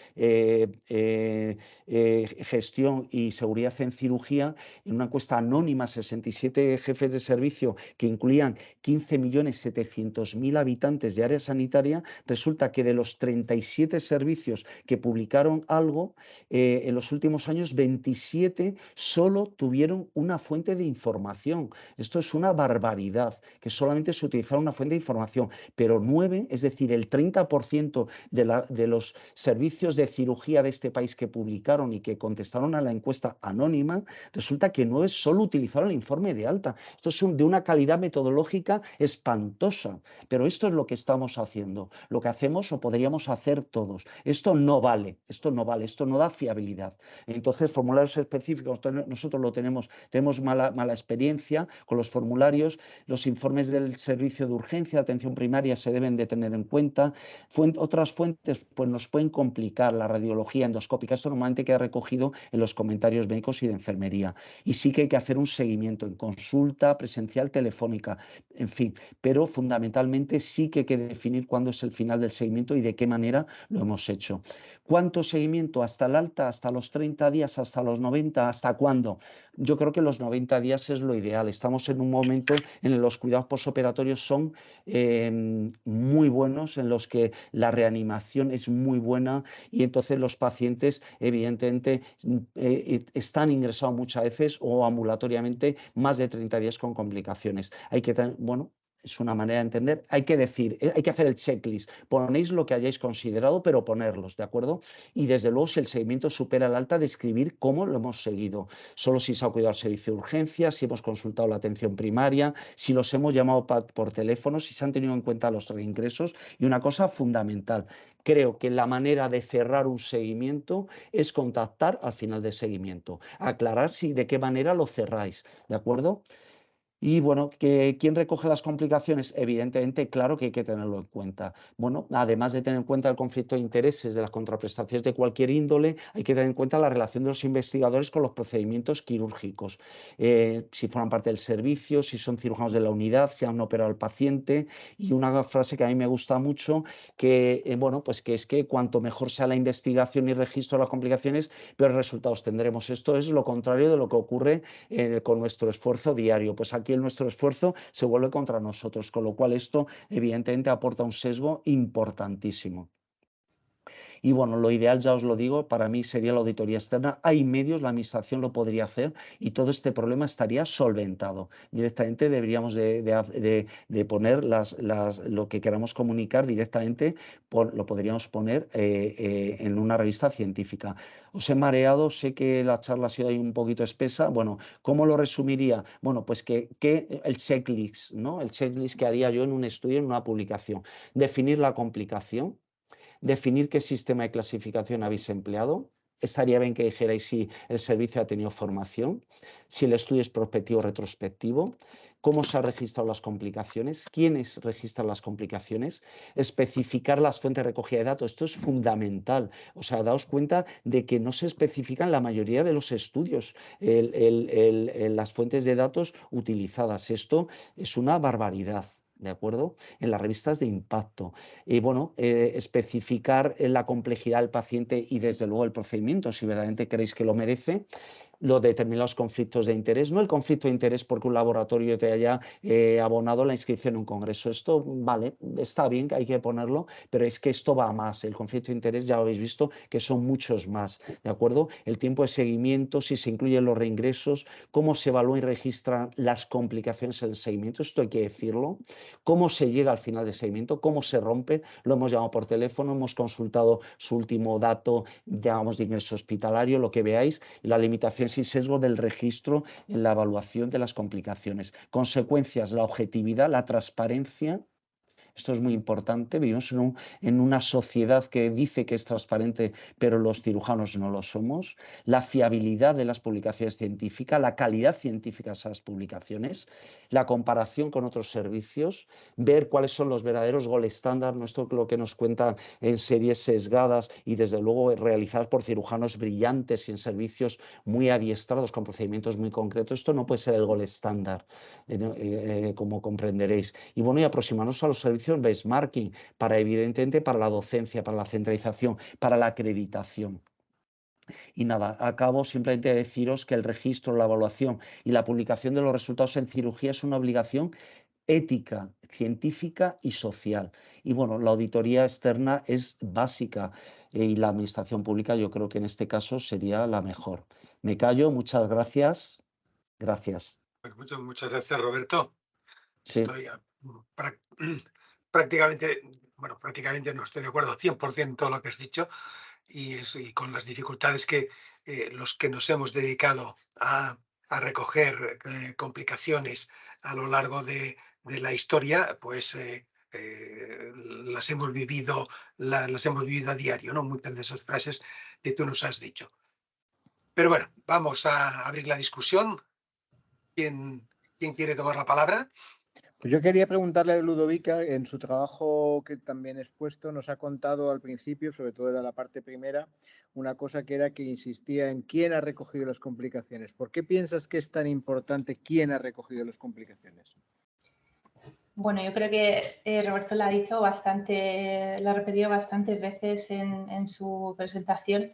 gestión y seguridad en cirugía, en una encuesta anónima, 67 jefes de servicio que incluían 15.700.000 habitantes de área sanitaria, resulta que de los 37 servicios que publicaron algo, en los últimos años 27 solo tuvieron una fuente de información. Esto es una barbaridad, que solamente se utilizara una fuente de información, pero 9, es decir, el 30% de los servicios de cirugía de este país que publicaron y que contestaron a la encuesta anónima, resulta que 9 solo utilizaron el informe de alta. Esto es de una calidad metodológica espantosa, pero esto es lo que estamos haciendo, lo que hacemos o podríamos hacer todos. Esto no vale, esto no da fiabilidad. Entonces, formularios específicos, nosotros lo tenemos mala experiencia con los formularios. Los informes del servicio de urgencia, de atención primaria, se deben de tener en cuenta. Otras fuentes pues nos pueden complicar, la radiología endoscópica. Esto normalmente queda recogido en los comentarios médicos y de enfermería. Y sí que hay que hacer un seguimiento en consulta presencial, telefónica, en fin. Pero fundamentalmente sí que hay que definir cuándo es el final del seguimiento y de qué manera lo hemos hecho. ¿Cuánto seguimiento? ¿Hasta el alta? ¿Hasta los 30 días? ¿Hasta los 90? ¿Hasta cuándo? Yo creo que los 90 días es lo ideal. Estamos en un momento en el que los cuidados postoperatorios son muy buenos, en los que la reanimación es muy buena y entonces los pacientes evidentemente están ingresados muchas veces o ambulatoriamente más de 30 días con complicaciones. Hay que tener, bueno, es una manera de entender. Hay que decir, hay que hacer el checklist. Ponéis lo que hayáis considerado, pero ponerlos, ¿de acuerdo? Y desde luego, si el seguimiento supera el alta, describir cómo lo hemos seguido. Solo si se ha cuidado el servicio de urgencias, si hemos consultado la atención primaria, si los hemos llamado por teléfono, si se han tenido en cuenta los reingresos. Y una cosa fundamental, creo que la manera de cerrar un seguimiento es contactar al final del seguimiento. Aclarar de qué manera lo cerráis, ¿de acuerdo? Y bueno, ¿quién recoge las complicaciones? Evidentemente, claro que hay que tenerlo en cuenta. Bueno, además de tener en cuenta el conflicto de intereses de las contraprestaciones de cualquier índole, hay que tener en cuenta la relación de los investigadores con los procedimientos quirúrgicos. Si forman parte del servicio, si son cirujanos de la unidad, si han operado al paciente. Y una frase que a mí me gusta mucho, que bueno, pues que es que cuanto mejor sea la investigación y registro de las complicaciones, peores resultados tendremos. Esto es lo contrario de lo que ocurre con nuestro esfuerzo diario. Pues aquí tecnología y nuestro esfuerzo se vuelve contra nosotros, con lo cual esto evidentemente aporta un sesgo importantísimo. Y bueno, lo ideal, ya os lo digo, para mí sería la auditoría externa. Hay medios, la administración lo podría hacer y todo este problema estaría solventado. Directamente deberíamos de poner lo que queramos comunicar directamente, lo podríamos poner en una revista científica. Os he mareado, sé que la charla ha sido ahí un poquito espesa. Bueno, ¿cómo lo resumiría? Bueno, pues que el checklist, ¿no? El checklist que haría yo en un estudio, en una publicación. Definir la complicación. Definir qué sistema de clasificación habéis empleado. Estaría bien que dijerais si el servicio ha tenido formación, si el estudio es prospectivo o retrospectivo, cómo se han registrado las complicaciones, quiénes registran las complicaciones, especificar las fuentes de recogida de datos. Esto es fundamental. O sea, daos cuenta de que no se especifican la mayoría de los estudios las fuentes de datos utilizadas. Esto es una barbaridad. ¿De acuerdo? En las revistas de impacto. Y bueno, especificar la complejidad del paciente y desde luego el procedimiento, si verdaderamente creéis que lo merece. Los determinados conflictos de interés, no el conflicto de interés porque un laboratorio te haya abonado la inscripción en un congreso. Esto, vale, está bien que hay que ponerlo, pero es que esto va más. El conflicto de interés ya lo habéis visto que son muchos más, ¿de acuerdo? El tiempo de seguimiento, si se incluyen los reingresos, cómo se evalúan y registran las complicaciones en el seguimiento, esto hay que decirlo. Cómo se llega al final del seguimiento, cómo se rompe, lo hemos llamado por teléfono, hemos consultado su último dato, digamos, de ingreso hospitalario, lo que veáis, y la limitación sin sesgo del registro en la evaluación de las complicaciones. Consecuencias, la objetividad, la transparencia. Esto es muy importante. Vivimos en una sociedad que dice que es transparente, pero los cirujanos no lo somos. La fiabilidad de las publicaciones científicas, la calidad científica de esas publicaciones, la comparación con otros servicios, ver cuáles son los verdaderos gold estándar, no esto lo que nos cuentan en series sesgadas y desde luego realizadas por cirujanos brillantes y en servicios muy adiestrados con procedimientos muy concretos. Esto no puede ser el gold estándar, como comprenderéis. Y bueno, y aproximarnos a los servicios benchmarking, evidentemente para la docencia, para la centralización, para la acreditación. Y nada, acabo simplemente de deciros que el registro, la evaluación y la publicación de los resultados en cirugía es una obligación ética, científica y social. Y bueno, la auditoría externa es básica y la administración pública yo creo que en este caso sería la mejor. Me callo, muchas gracias. Gracias. Pues muchas gracias, Roberto. Sí. Estoy prácticamente no estoy de acuerdo 100% todo lo que has dicho y con las dificultades que los que nos hemos dedicado a recoger complicaciones a lo largo de la historia, pues las hemos vivido a diario, ¿no? Muchas de esas frases que tú nos has dicho. Pero bueno, vamos a abrir la discusión. ¿Quién quiere tomar la palabra? Pues yo quería preguntarle a Ludovica, en su trabajo que también he expuesto, nos ha contado al principio, sobre todo era la parte primera, una cosa que era que insistía en quién ha recogido las complicaciones. ¿Por qué piensas que es tan importante quién ha recogido las complicaciones? Bueno, yo creo que Roberto lo ha dicho bastante, lo ha repetido bastantes veces en su presentación,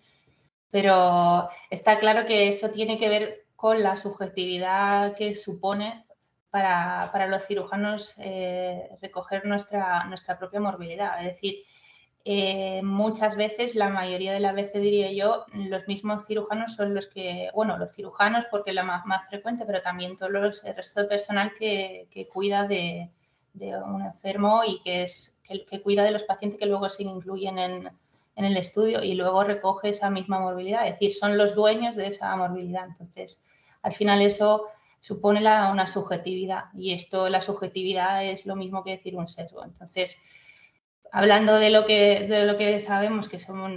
pero está claro que eso tiene que ver con la subjetividad que supone para los cirujanos recoger nuestra propia morbilidad. Es decir, muchas veces, la mayoría de las veces diría yo, los mismos cirujanos son los que, bueno, los cirujanos porque es lo más frecuente, pero también todo el resto de personal que cuida de un enfermo y que cuida de los pacientes que luego se incluyen en el estudio y luego recoge esa misma morbilidad. Es decir, son los dueños de esa morbilidad. Entonces, al final eso supone una subjetividad y la subjetividad es lo mismo que decir un sesgo. Entonces, hablando de lo que sabemos que somos,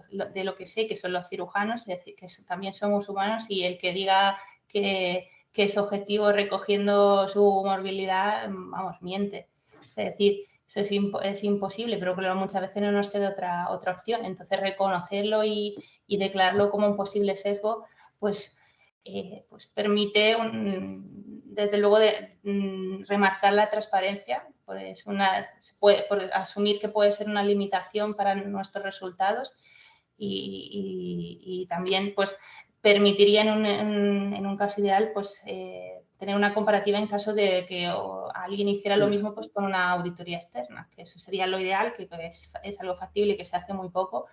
de lo que sé que son los cirujanos, es decir, que también somos humanos y el que diga que es objetivo recogiendo su morbilidad, vamos, miente. Es decir, eso es imposible, pero claro, muchas veces no nos queda otra opción. Entonces, reconocerlo y declararlo como un posible sesgo, pues permite, desde luego, remarcar la transparencia. Pues por asumir que puede ser una limitación para nuestros resultados y también pues permitiría en un caso ideal pues tener una comparativa en caso de que alguien hiciera lo mismo pues con una auditoría externa, que eso sería lo ideal, que es algo factible y que se hace muy poco,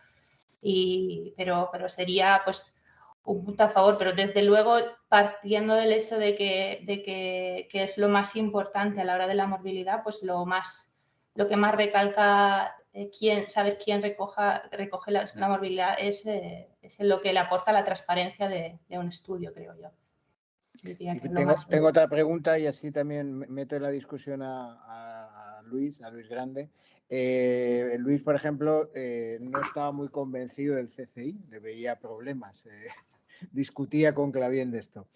pero sería pues un punto a favor, pero desde luego partiendo del hecho de que es lo más importante a la hora de la morbilidad, pues lo que más recalca saber quién recoge la morbilidad es lo que le aporta la transparencia de un estudio, creo yo. Tengo otra pregunta y así también meto en la discusión a Luis Grande. Luis, por ejemplo, no estaba muy convencido del CCI, le veía problemas. Discutía con Clavien de esto.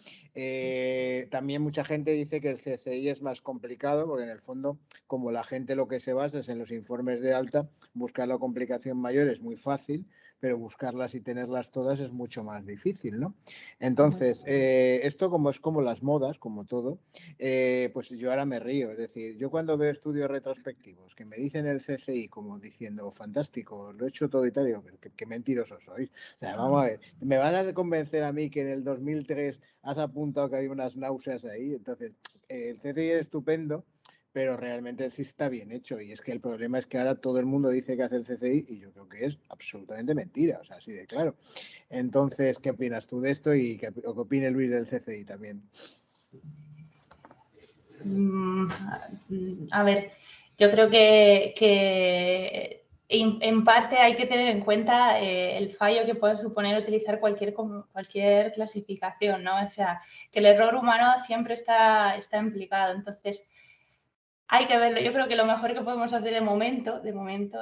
También mucha gente dice que el CCI es más complicado porque en el fondo, como la gente lo que se basa es en los informes de alta, buscar la complicación mayor es muy fácil, pero buscarlas y tenerlas todas es mucho más difícil, ¿no? Entonces, esto como es como las modas, como todo, pues yo ahora me río. Es decir, yo cuando veo estudios retrospectivos que me dicen el CCI como diciendo, fantástico, lo he hecho todo y tal, digo, qué mentirosos sois. O sea, vamos a ver, me van a convencer a mí que en el 2003 has apuntado que hay unas náuseas ahí. Entonces, el CCI es estupendo, pero realmente sí está bien hecho. Y es que el problema es que ahora todo el mundo dice que hace el CCI y yo creo que es absolutamente mentira, o sea, así de claro. Entonces, ¿qué opinas tú de esto y qué opine Luis del CCI también? A ver, yo creo que en parte hay que tener en cuenta el fallo que puede suponer utilizar cualquier clasificación, ¿no? O sea, que el error humano siempre está implicado. Entonces, hay que verlo. Yo creo que lo mejor que podemos hacer de momento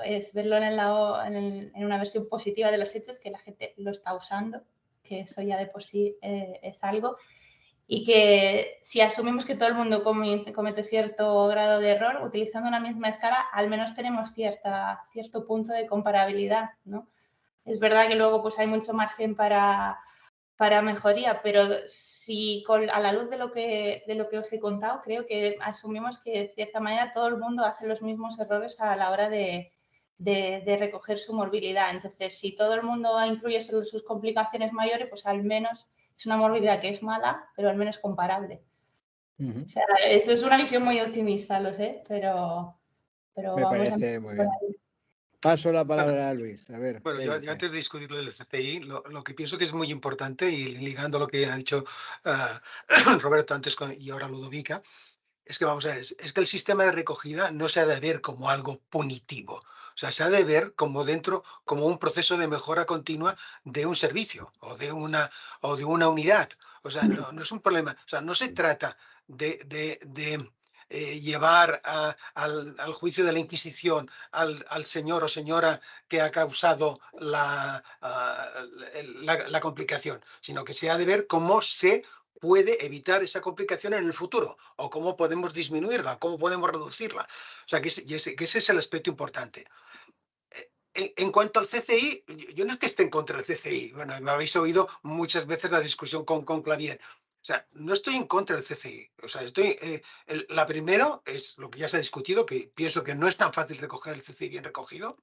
es verlo en una versión positiva de los hechos, que la gente lo está usando, que eso ya de por sí es algo. Y que si asumimos que todo el mundo comete cierto grado de error, utilizando una misma escala, al menos tenemos cierto punto de comparabilidad, ¿no? Es verdad que luego pues hay mucho margen para mejoría, pero si a la luz de lo que os he contado, creo que asumimos que de cierta manera todo el mundo hace los mismos errores a la hora de recoger su morbilidad. Entonces, si todo el mundo incluye sus complicaciones mayores, pues al menos es una morbilidad que es mala, pero al menos comparable. O sea, eso es una visión muy optimista, lo sé, pero me vamos parece muy bien. Paso la palabra a Luis. A ver. Bueno, yo antes de discutir lo del CCI, lo que pienso que es muy importante, y ligando lo que ha dicho Roberto antes y ahora Ludovica, es que vamos a ver, es que el sistema de recogida no se ha de ver como algo punitivo. O sea, se ha de ver como un proceso de mejora continua de un servicio o de una unidad. O sea, no es un problema. O sea, no se trata de llevar al juicio de la Inquisición al señor o señora que ha causado la complicación, sino que se ha de ver cómo se puede evitar esa complicación en el futuro, o cómo podemos disminuirla, cómo podemos reducirla. O sea, que ese es el aspecto importante. En cuanto al CCI, yo no es que esté en contra del CCI. Bueno, me habéis oído muchas veces la discusión con Clavien. O sea, no estoy en contra del CCI. O sea, la primera es lo que ya se ha discutido, que pienso que no es tan fácil recoger el CCI bien recogido.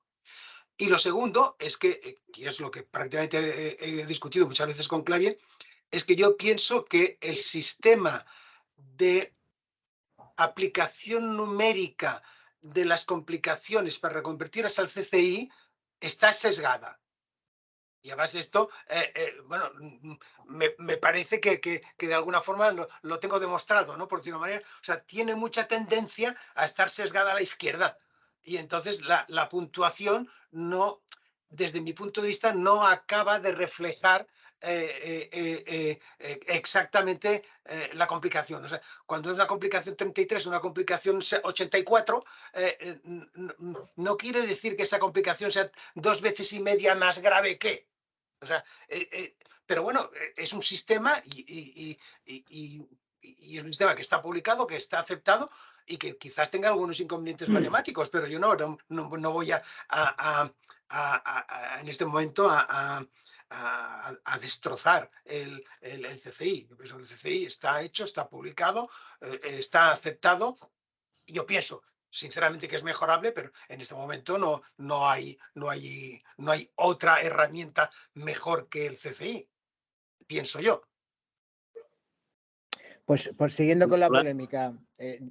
Y lo segundo es que es lo que prácticamente he discutido muchas veces con Clavien, es que yo pienso que el sistema de aplicación numérica de las complicaciones para reconvertirlas al CCI está sesgada. Y además esto, bueno, me parece que de alguna forma lo tengo demostrado, ¿no? Por decirlo de una manera. O sea, tiene mucha tendencia a estar sesgada a la izquierda. Y entonces la puntuación no, desde mi punto de vista, no acaba de reflejar exactamente la complicación. O sea, cuando es una complicación 33, una complicación 84, no quiere decir que esa complicación sea 2 veces y media más grave que. O sea, pero bueno, es un sistema y es un sistema que está publicado, que está aceptado y que quizás tenga algunos inconvenientes matemáticos, pero yo no voy en este momento a destrozar el CCI. Yo pienso que el CCI está hecho, está publicado, está aceptado. Yo pienso, sinceramente, que es mejorable, pero en este momento no hay otra herramienta mejor que el CCI, pienso yo. Pues siguiendo con la Hola. polémica,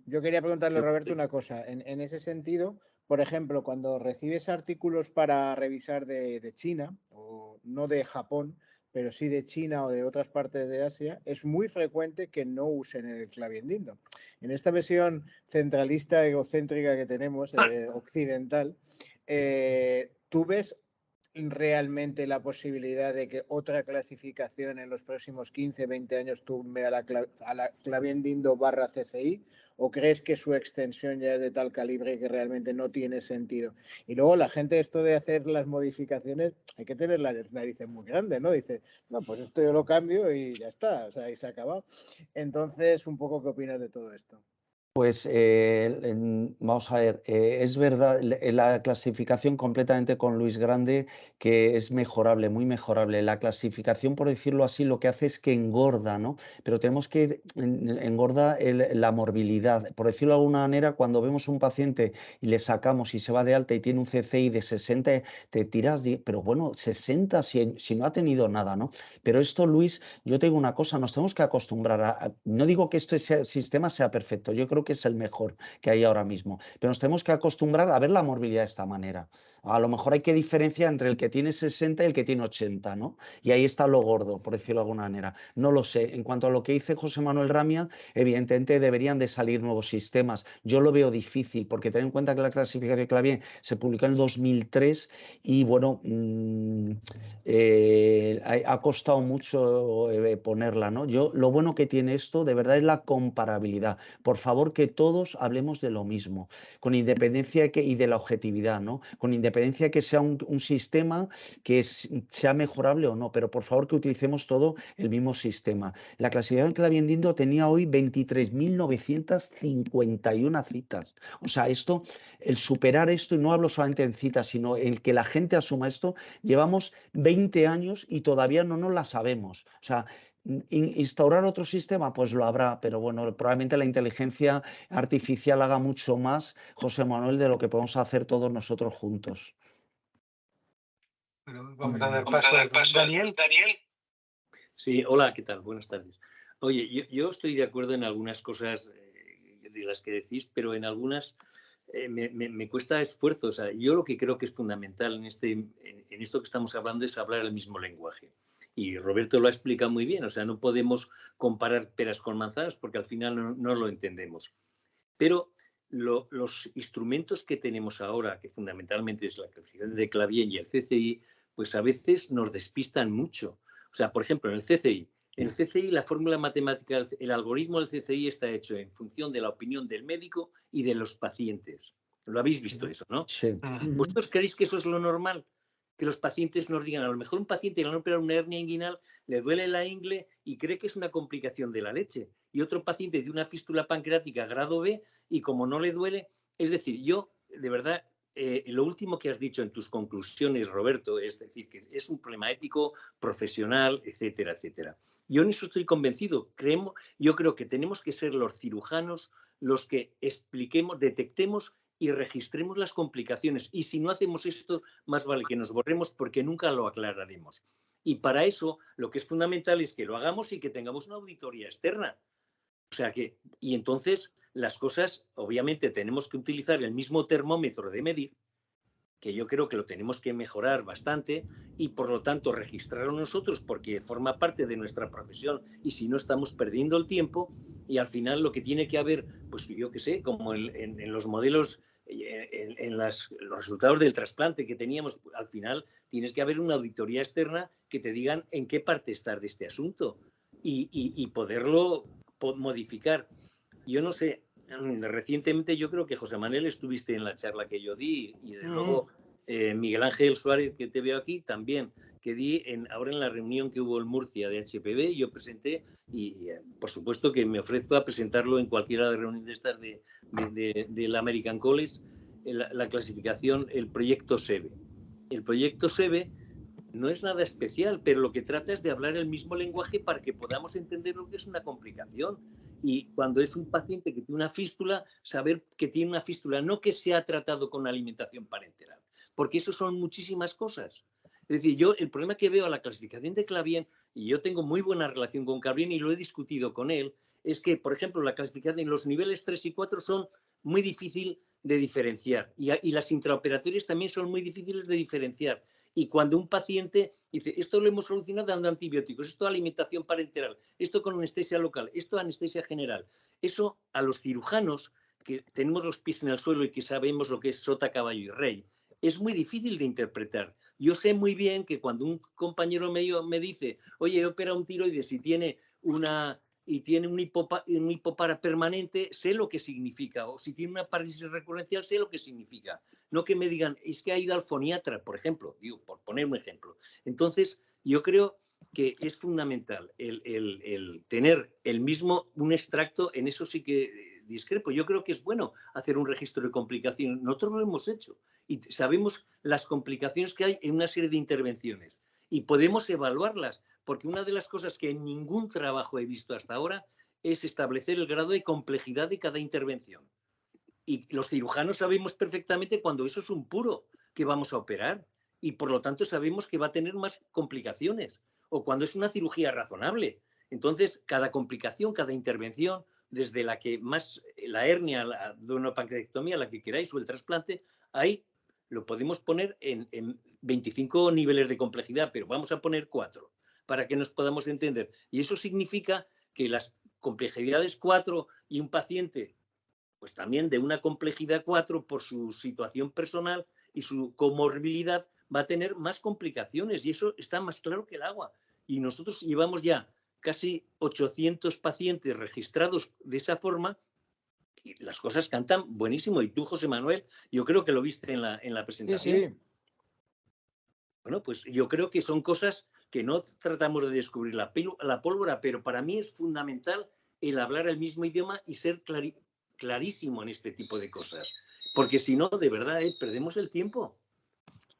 yo quería preguntarle a Roberto una cosa. En ese sentido, por ejemplo, cuando recibes artículos para revisar de China, o no de Japón, pero sí de China o de otras partes de Asia, es muy frecuente que no usen el claviendindo. En esta versión centralista, egocéntrica que tenemos, occidental, ¿tú ves realmente la posibilidad de que otra clasificación en los próximos 15, 20 años tumbe a la claviendindo / CCI? ¿O crees que su extensión ya es de tal calibre que realmente no tiene sentido? Y luego la gente, esto de hacer las modificaciones, hay que tener las narices muy grandes, ¿no? Dice, no, pues esto yo lo cambio y ya está, o sea, y se ha acabado. Entonces, un poco, ¿qué opinas de todo esto? Pues vamos a ver, es verdad, la clasificación completamente con Luis Grande, que es mejorable, muy mejorable. La clasificación, por decirlo así, lo que hace es que engorda, ¿no? Pero tenemos que engorda la morbilidad. Por decirlo de alguna manera, cuando vemos un paciente y le sacamos y se va de alta y tiene un CCI de 60, te tiras, pero bueno, 60 si no ha tenido nada, ¿no? Pero esto, Luis, yo te digo una cosa, nos tenemos que acostumbrar no digo que este sistema sea perfecto, yo creo que es el mejor que hay ahora mismo, pero nos tenemos que acostumbrar a ver la morbilidad de esta manera. A lo mejor hay que diferenciar entre el que tiene 60 y el que tiene 80, ¿no? Y ahí está lo gordo, por decirlo de alguna manera. No lo sé. En cuanto a lo que dice José Manuel Ramia, evidentemente deberían de salir nuevos sistemas. Yo lo veo difícil, porque ten en cuenta que la clasificación de Clavier se publicó en el 2003 y, bueno, ha costado mucho ponerla, ¿no? Lo bueno que tiene esto, de verdad, es la comparabilidad. Por favor, que todos hablemos de lo mismo, con independencia y de la objetividad, ¿no? Con independencia que sea un sistema que sea mejorable o no, pero por favor que utilicemos todo el mismo sistema. La clasificación de Claviendindo tenía hoy 23.951 citas. O sea, el superar esto, y no hablo solamente en citas, sino el que la gente asuma esto, llevamos 20 años y todavía no nos la sabemos. O sea, ¿instaurar otro sistema? Pues lo habrá, pero bueno, probablemente la inteligencia artificial haga mucho más, José Manuel, de lo que podemos hacer todos nosotros juntos. Bueno, vamos a dar paso a Daniel. Sí, hola, ¿qué tal? Buenas tardes. Oye, yo estoy de acuerdo en algunas cosas de las que decís, pero en algunas me cuesta esfuerzo. O sea, yo lo que creo que es fundamental en esto que estamos hablando es hablar el mismo lenguaje. Y Roberto lo ha explicado muy bien. O sea, no podemos comparar peras con manzanas porque al final no lo entendemos. Pero los instrumentos que tenemos ahora, que fundamentalmente es la clasificación de Clavier y el CCI, pues a veces nos despistan mucho. O sea, por ejemplo, en el CCI la fórmula matemática, el algoritmo del CCI está hecho en función de la opinión del médico y de los pacientes. Lo habéis visto eso, ¿no? Sí. ¿Vosotros creéis que eso es lo normal? Que los pacientes nos digan, a lo mejor un paciente le han operado una hernia inguinal, le duele la ingle y cree que es una complicación de la leche. Y otro paciente de una fístula pancreática grado B y como no le duele, es decir, yo de verdad, lo último que has dicho en tus conclusiones, Roberto, es decir, que es un problema ético, profesional, etcétera, etcétera. Yo en eso estoy convencido. Yo creo que tenemos que ser los cirujanos los que expliquemos, detectemos y registremos las complicaciones. Y si no hacemos esto, más vale que nos borremos porque nunca lo aclararemos. Y para eso, lo que es fundamental es que lo hagamos y que tengamos una auditoría externa. O sea que, y entonces las cosas, obviamente tenemos que utilizar el mismo termómetro de medir, que yo creo que lo tenemos que mejorar bastante y por lo tanto registrarlo nosotros porque forma parte de nuestra profesión y si no estamos perdiendo el tiempo y al final lo que tiene que haber, pues yo qué sé, como en los modelos, en los resultados del trasplante que teníamos, al final tienes que haber una auditoría externa que te digan en qué parte estás de este asunto y poderlo modificar. Yo no sé, recientemente yo creo que José Manuel estuviste en la charla que yo di y de luego Miguel Ángel Suárez, que te veo aquí, también, que di ahora en la reunión que hubo en Murcia de HPV, yo presenté y por supuesto que me ofrezco a presentarlo en cualquiera de las reuniones de estas del American College, la clasificación, el proyecto SEBE. El proyecto SEBE no es nada especial, pero lo que trata es de hablar el mismo lenguaje para que podamos entender lo que es una complicación. Y cuando es un paciente que tiene una fístula, saber que tiene una fístula, no que se ha tratado con alimentación parenteral, porque eso son muchísimas cosas. Es decir, yo el problema que veo a la clasificación de Clavier, y yo tengo muy buena relación con Clavier y lo he discutido con él, es que, por ejemplo, la clasificación en los niveles 3 y 4 son muy difíciles de diferenciar y las intraoperatorias también son muy difíciles de diferenciar. Y cuando un paciente dice, esto lo hemos solucionado dando antibióticos, esto alimentación parenteral, esto con anestesia local, esto anestesia general, eso a los cirujanos que tenemos los pies en el suelo y que sabemos lo que es sota, caballo y rey, es muy difícil de interpretar. Yo sé muy bien que cuando un compañero medio me dice, oye, he operado un tiroides y tiene un hipopara permanente, sé lo que significa. O si tiene una parálisis recurrencial, sé lo que significa. No que me digan, es que ha ido al foniatra, por ejemplo, digo, por poner un ejemplo. Entonces, yo creo que es fundamental el tener un extracto, en eso sí que discrepo. Yo creo que es bueno hacer un registro de complicaciones. Nosotros lo hemos hecho y sabemos las complicaciones que hay en una serie de intervenciones y podemos evaluarlas, porque una de las cosas que en ningún trabajo he visto hasta ahora es establecer el grado de complejidad de cada intervención. Y los cirujanos sabemos perfectamente cuando eso es un puro que vamos a operar y por lo tanto sabemos que va a tener más complicaciones o cuando es una cirugía razonable. Entonces, cada complicación, cada intervención, desde la hernia, la adenopancreatectomía, la que queráis, o el trasplante, ahí lo podemos poner en 25 niveles de complejidad, pero vamos a poner 4 para que nos podamos entender. Y eso significa que las complejidades 4 y un paciente, pues también de una complejidad 4 por su situación personal y su comorbilidad, va a tener más complicaciones y eso está más claro que el agua. Y nosotros llevamos ya casi 800 pacientes registrados de esa forma y las cosas cantan buenísimo. Y tú, José Manuel, yo creo que lo viste en la presentación. Sí, sí. Bueno, pues yo creo que son cosas que no tratamos de descubrir la pólvora, pero para mí es fundamental el hablar el mismo idioma y ser clarísimo en este tipo de cosas. Porque si no, de verdad, perdemos el tiempo.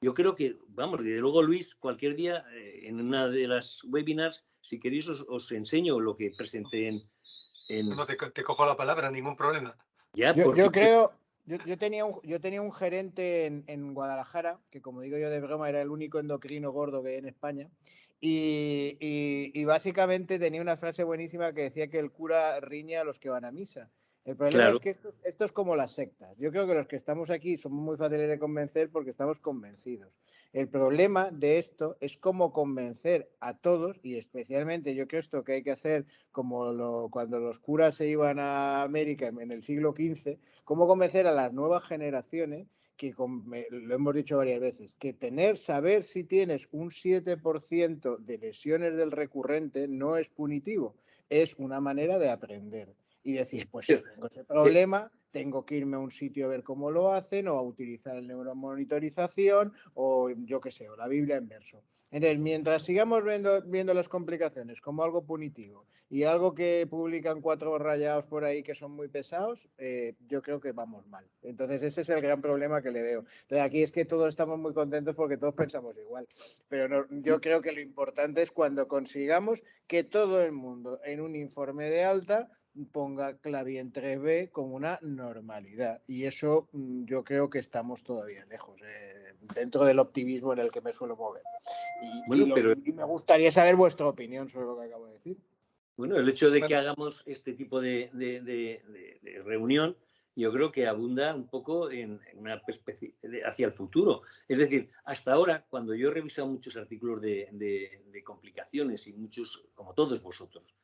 Yo creo que, vamos, desde luego, Luis, cualquier día en una de las webinars, si queréis, os enseño lo que presenté en... No te cojo la palabra, ningún problema. Ya, Yo creo, yo tenía un gerente en Guadalajara, que como digo yo de broma, era el único endocrino gordo que hay en España, y básicamente tenía una frase buenísima que decía que el cura riñe a los que van a misa. El problema es que esto es como las sectas. Yo creo que los que estamos aquí somos muy fáciles de convencer porque estamos convencidos. El problema de esto es cómo convencer a todos, y especialmente yo creo esto que hay que hacer como cuando los curas se iban a América en el siglo XV, cómo convencer a las nuevas generaciones, que lo hemos dicho varias veces, que saber si tienes un 7% de lesiones del recurrente no es punitivo, es una manera de aprender. Y decir, pues si tengo ese problema, tengo que irme a un sitio a ver cómo lo hacen o a utilizar el neuromonitorización o yo qué sé, o la Biblia en verso. Entonces, mientras sigamos viendo las complicaciones como algo punitivo y algo que publican 4 rayados por ahí que son muy pesados, yo creo que vamos mal. Entonces, ese es el gran problema que le veo. Entonces, aquí es que todos estamos muy contentos porque todos pensamos igual. Pero yo creo que lo importante es cuando consigamos que todo el mundo en un informe de alta ponga Clavier 3B como una normalidad. Y eso yo creo que estamos todavía lejos, dentro del optimismo en el que me suelo mover. Y me gustaría saber vuestra opinión sobre lo que acabo de decir. Bueno, el hecho de que hagamos este tipo de reunión, yo creo que abunda un poco en una perspectiva hacia el futuro. Es decir, hasta ahora, cuando yo he revisado muchos artículos de complicaciones y muchos, como todos vosotros,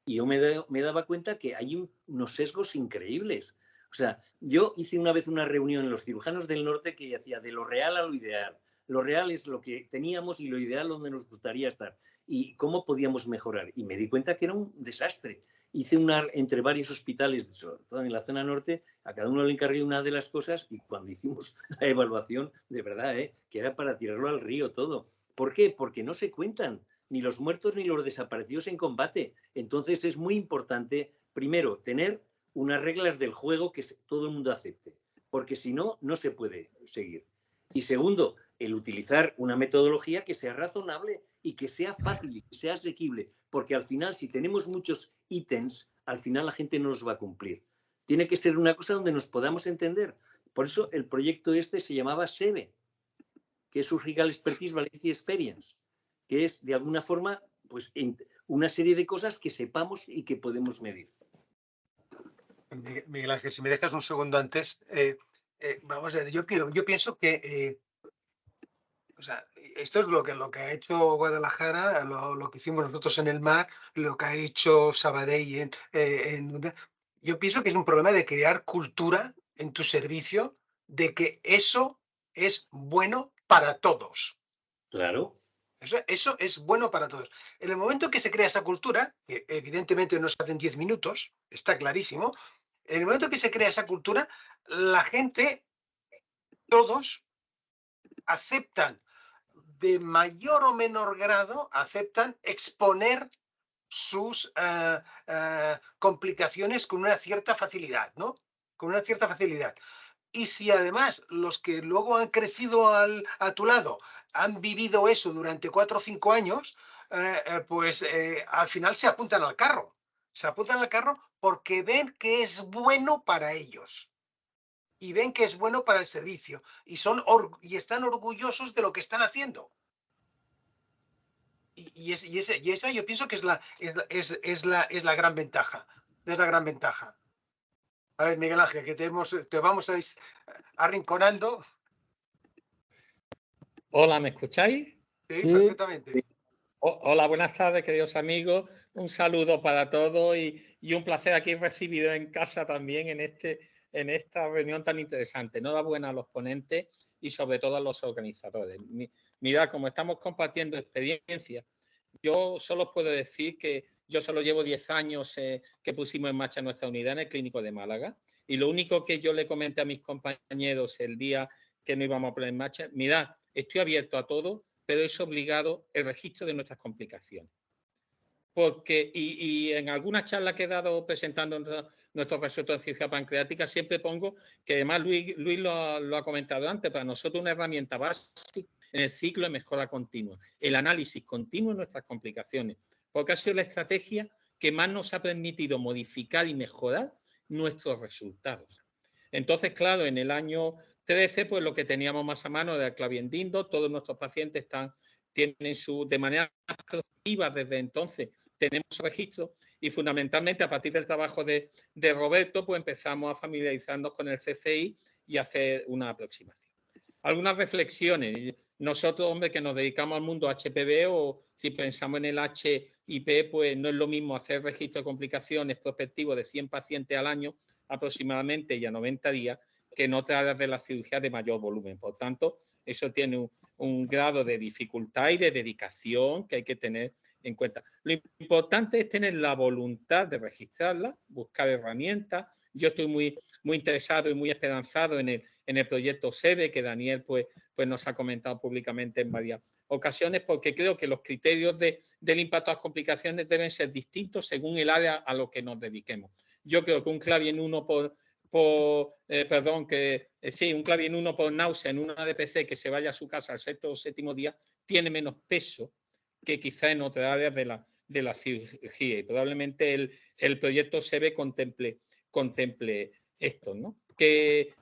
y yo me daba cuenta que hay unos sesgos increíbles. O sea, yo hice una vez una reunión en los cirujanos del norte que hacía de lo real a lo ideal. Lo real es lo que teníamos y lo ideal donde nos gustaría estar. Y cómo podíamos mejorar. Y me di cuenta que era un desastre. Hice entre varios hospitales, sobre todo en la zona norte, a cada uno le encargué una de las cosas y cuando hicimos la evaluación, de verdad, que era para tirarlo al río todo. ¿Por qué? Porque no se cuentan ni los muertos ni los desaparecidos en combate. Entonces es muy importante, primero, tener unas reglas del juego que todo el mundo acepte, porque si no, no se puede seguir. Y segundo, el utilizar una metodología que sea razonable y que sea fácil y que sea asequible, porque al final, si tenemos muchos ítems, al final la gente no los va a cumplir. Tiene que ser una cosa donde nos podamos entender. Por eso el proyecto este se llamaba SEVE, que es Surgical Expertise Validity Experience, que es de alguna forma pues una serie de cosas que sepamos y que podemos medir. Miguel Ángel, si me dejas un segundo antes, vamos a ver, yo pienso que o sea, esto es lo que ha hecho Guadalajara, lo que hicimos nosotros en el mar, lo que ha hecho Sabadell yo pienso que es un problema de crear cultura en tu servicio, de que eso es bueno para todos. Claro. Eso es bueno para todos. En el momento que se crea esa cultura, que evidentemente no se hace en 10 minutos, está clarísimo, en el momento que se crea esa cultura, la gente, todos, aceptan de mayor o menor grado, aceptan exponer sus complicaciones con una cierta facilidad, ¿no? Con una cierta facilidad. Y si además los que luego han crecido a tu lado han vivido eso durante 4 o 5 años, pues al final se apuntan al carro. Se apuntan al carro porque ven que es bueno para ellos. Y ven que es bueno para el servicio. Y están orgullosos de lo que están haciendo. Y esa yo pienso que es la gran ventaja. Es la gran ventaja. A ver, Miguel Ángel, que te vamos a ir arrinconando. Hola, ¿me escucháis? Sí, perfectamente. Hola, buenas tardes, queridos amigos. Un saludo para todos y un placer aquí recibido en casa también en esta reunión tan interesante. Enhorabuena a los ponentes y sobre todo a los organizadores. Mirad, como estamos compartiendo experiencias, yo solo puedo decir que yo solo llevo 10 años que pusimos en marcha nuestra unidad en el Clínico de Málaga y lo único que yo le comenté a mis compañeros el día que no íbamos a poner en marcha, mirad, estoy abierto a todo, pero es obligado el registro de nuestras complicaciones. Porque, y en alguna charla que he dado presentando nuestros resultados de cirugía pancreática, siempre pongo que además Luis lo ha comentado antes, para nosotros una herramienta básica en el ciclo de mejora continua, el análisis continuo de nuestras complicaciones, porque ha sido la estrategia que más nos ha permitido modificar y mejorar nuestros resultados. Entonces, claro, en el año 13, pues lo que teníamos más a mano era el claviendindo, todos nuestros pacientes tienen de manera proactiva desde entonces, tenemos registro y fundamentalmente a partir del trabajo de Roberto, pues empezamos a familiarizarnos con el CCI y hacer una aproximación. Algunas reflexiones. Nosotros, hombre, que nos dedicamos al mundo HPV o si pensamos en el HIP, pues no es lo mismo hacer registro de complicaciones prospectivo de 100 pacientes al año aproximadamente y a 90 días que en otras áreas de la cirugía de mayor volumen. Por tanto, eso tiene un grado de dificultad y de dedicación que hay que tener en cuenta. Lo importante es tener la voluntad de registrarla, buscar herramientas. Yo estoy muy interesado y muy esperanzado en el proyecto SEBE, que Daniel pues nos ha comentado públicamente en varias ocasiones, porque creo que los criterios del impacto a las complicaciones deben ser distintos según el área a lo que nos dediquemos. Yo creo que un Clavien 1 un Clavien 1 por náusea en una DPC que se vaya a su casa al sexto o séptimo día tiene menos peso que quizá en otras áreas de la cirugía y probablemente el proyecto SEBE contemple esto, ¿no? Que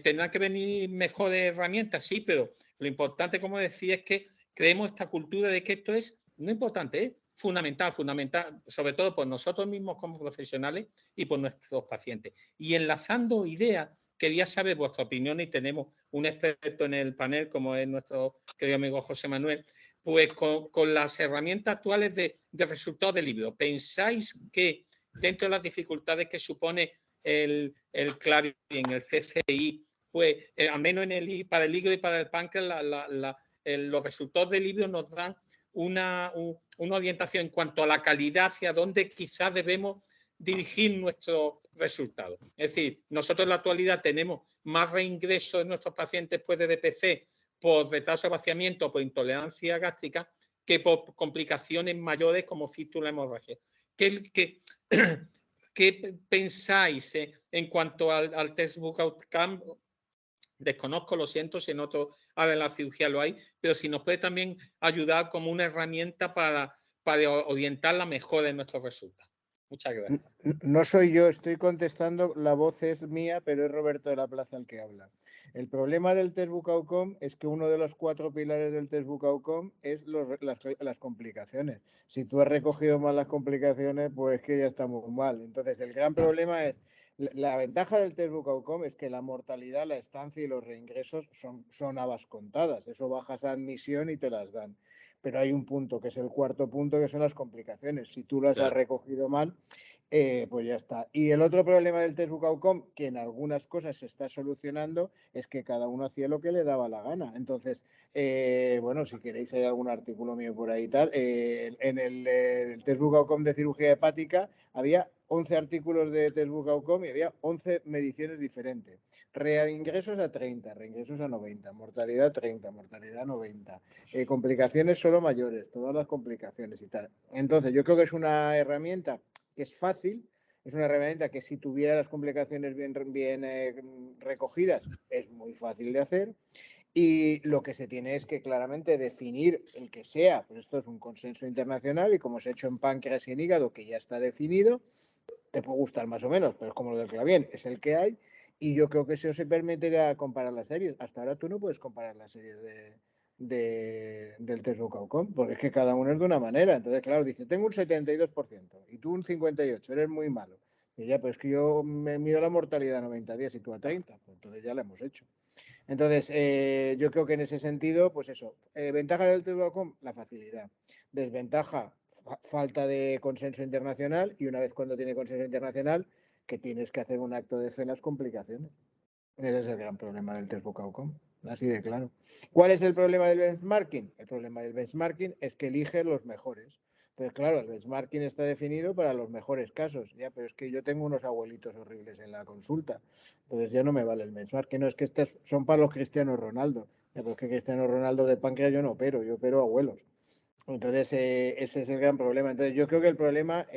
tendrán que venir mejores herramientas, sí, pero lo importante, como decía, es que creemos esta cultura de que esto es, no importante, es fundamental, sobre todo por nosotros mismos como profesionales y por nuestros pacientes. Y enlazando ideas, quería saber vuestra opinión y tenemos un experto en el panel, como es nuestro querido amigo José Manuel, pues con las herramientas actuales de resultados del libro. ¿Pensáis que dentro de las dificultades que supone el Clavien, el CCI, pues al menos para el hígado y para el páncreas, los resultados del libro nos dan una orientación en cuanto a la calidad hacia dónde quizás debemos dirigir nuestros resultados? Es decir, nosotros en la actualidad tenemos más reingresos de nuestros pacientes después de DPC por retraso de vaciamiento o por intolerancia gástrica que por complicaciones mayores como fístula hemorragia. ¿Qué pensáis en cuanto al textbook outcome? Desconozco, lo siento, si en otro área de la cirugía lo hay, pero si nos puede también ayudar como una herramienta para orientar la mejora de nuestros resultados. Muchas gracias. No soy yo, estoy contestando, la voz es mía, pero es Roberto de la Plaza el que habla. El problema del Textbook Outcome es que uno de los 4 pilares del Textbook Outcome es las complicaciones. Si tú has recogido mal las complicaciones, pues que ya estamos mal. Entonces, el gran problema es La ventaja del Textbook Outcome es que la mortalidad, la estancia y los reingresos son habas contadas. Eso bajas a admisión y te las dan. Pero hay un punto, que es el cuarto punto, que son las complicaciones. Si tú las has recogido mal, pues ya está. Y el otro problema del Textbook Outcome, que en algunas cosas se está solucionando, es que cada uno hacía lo que le daba la gana. Entonces, bueno, si queréis hay algún artículo mío por ahí y tal, en el Textbook Outcome de cirugía hepática había 11 artículos de Textbook Outcome y había 11 mediciones diferentes. Reingresos a 30, reingresos a 90, mortalidad 30, mortalidad 90, complicaciones solo mayores, todas las complicaciones y tal. Entonces, yo creo que es una herramienta que es fácil, es una herramienta que si tuviera las complicaciones bien recogidas es muy fácil de hacer. Y lo que se tiene es que claramente definir el que sea, pues esto es un consenso internacional y como se ha hecho en páncreas y en hígado, que ya está definido, te puede gustar más o menos, pero es como lo del clavier, es el que hay. Y yo creo que eso se permitirá comparar las series. Hasta ahora tú no puedes comparar las series del Textbook Outcome, porque es que cada uno es de una manera. Entonces, claro, dice, tengo un 72% y tú un 58%, eres muy malo. Y ya, pues es que yo me mido la mortalidad a 90 días y tú a 30, pues entonces ya la hemos hecho. Entonces, yo creo que en ese sentido, pues eso, ventaja del Textbook Outcome, la facilidad. Desventaja, falta de consenso internacional, y una vez cuando tiene consenso internacional, que tienes que hacer un acto de fe en las complicaciones. Ese es el gran problema del Textbook Outcome, así de claro. ¿Cuál es el problema del benchmarking? El problema del benchmarking es que elige los mejores. Entonces, claro, el benchmarking está definido para los mejores casos, ya, pero es que yo tengo unos abuelitos horribles en la consulta, entonces ya no me vale el benchmarking. No, es que estos son para los Cristiano Ronaldo, ya, pero es que Cristiano Ronaldo de páncreas yo no opero, yo opero abuelos. Entonces, ese es el gran problema. Entonces, yo creo que el problema,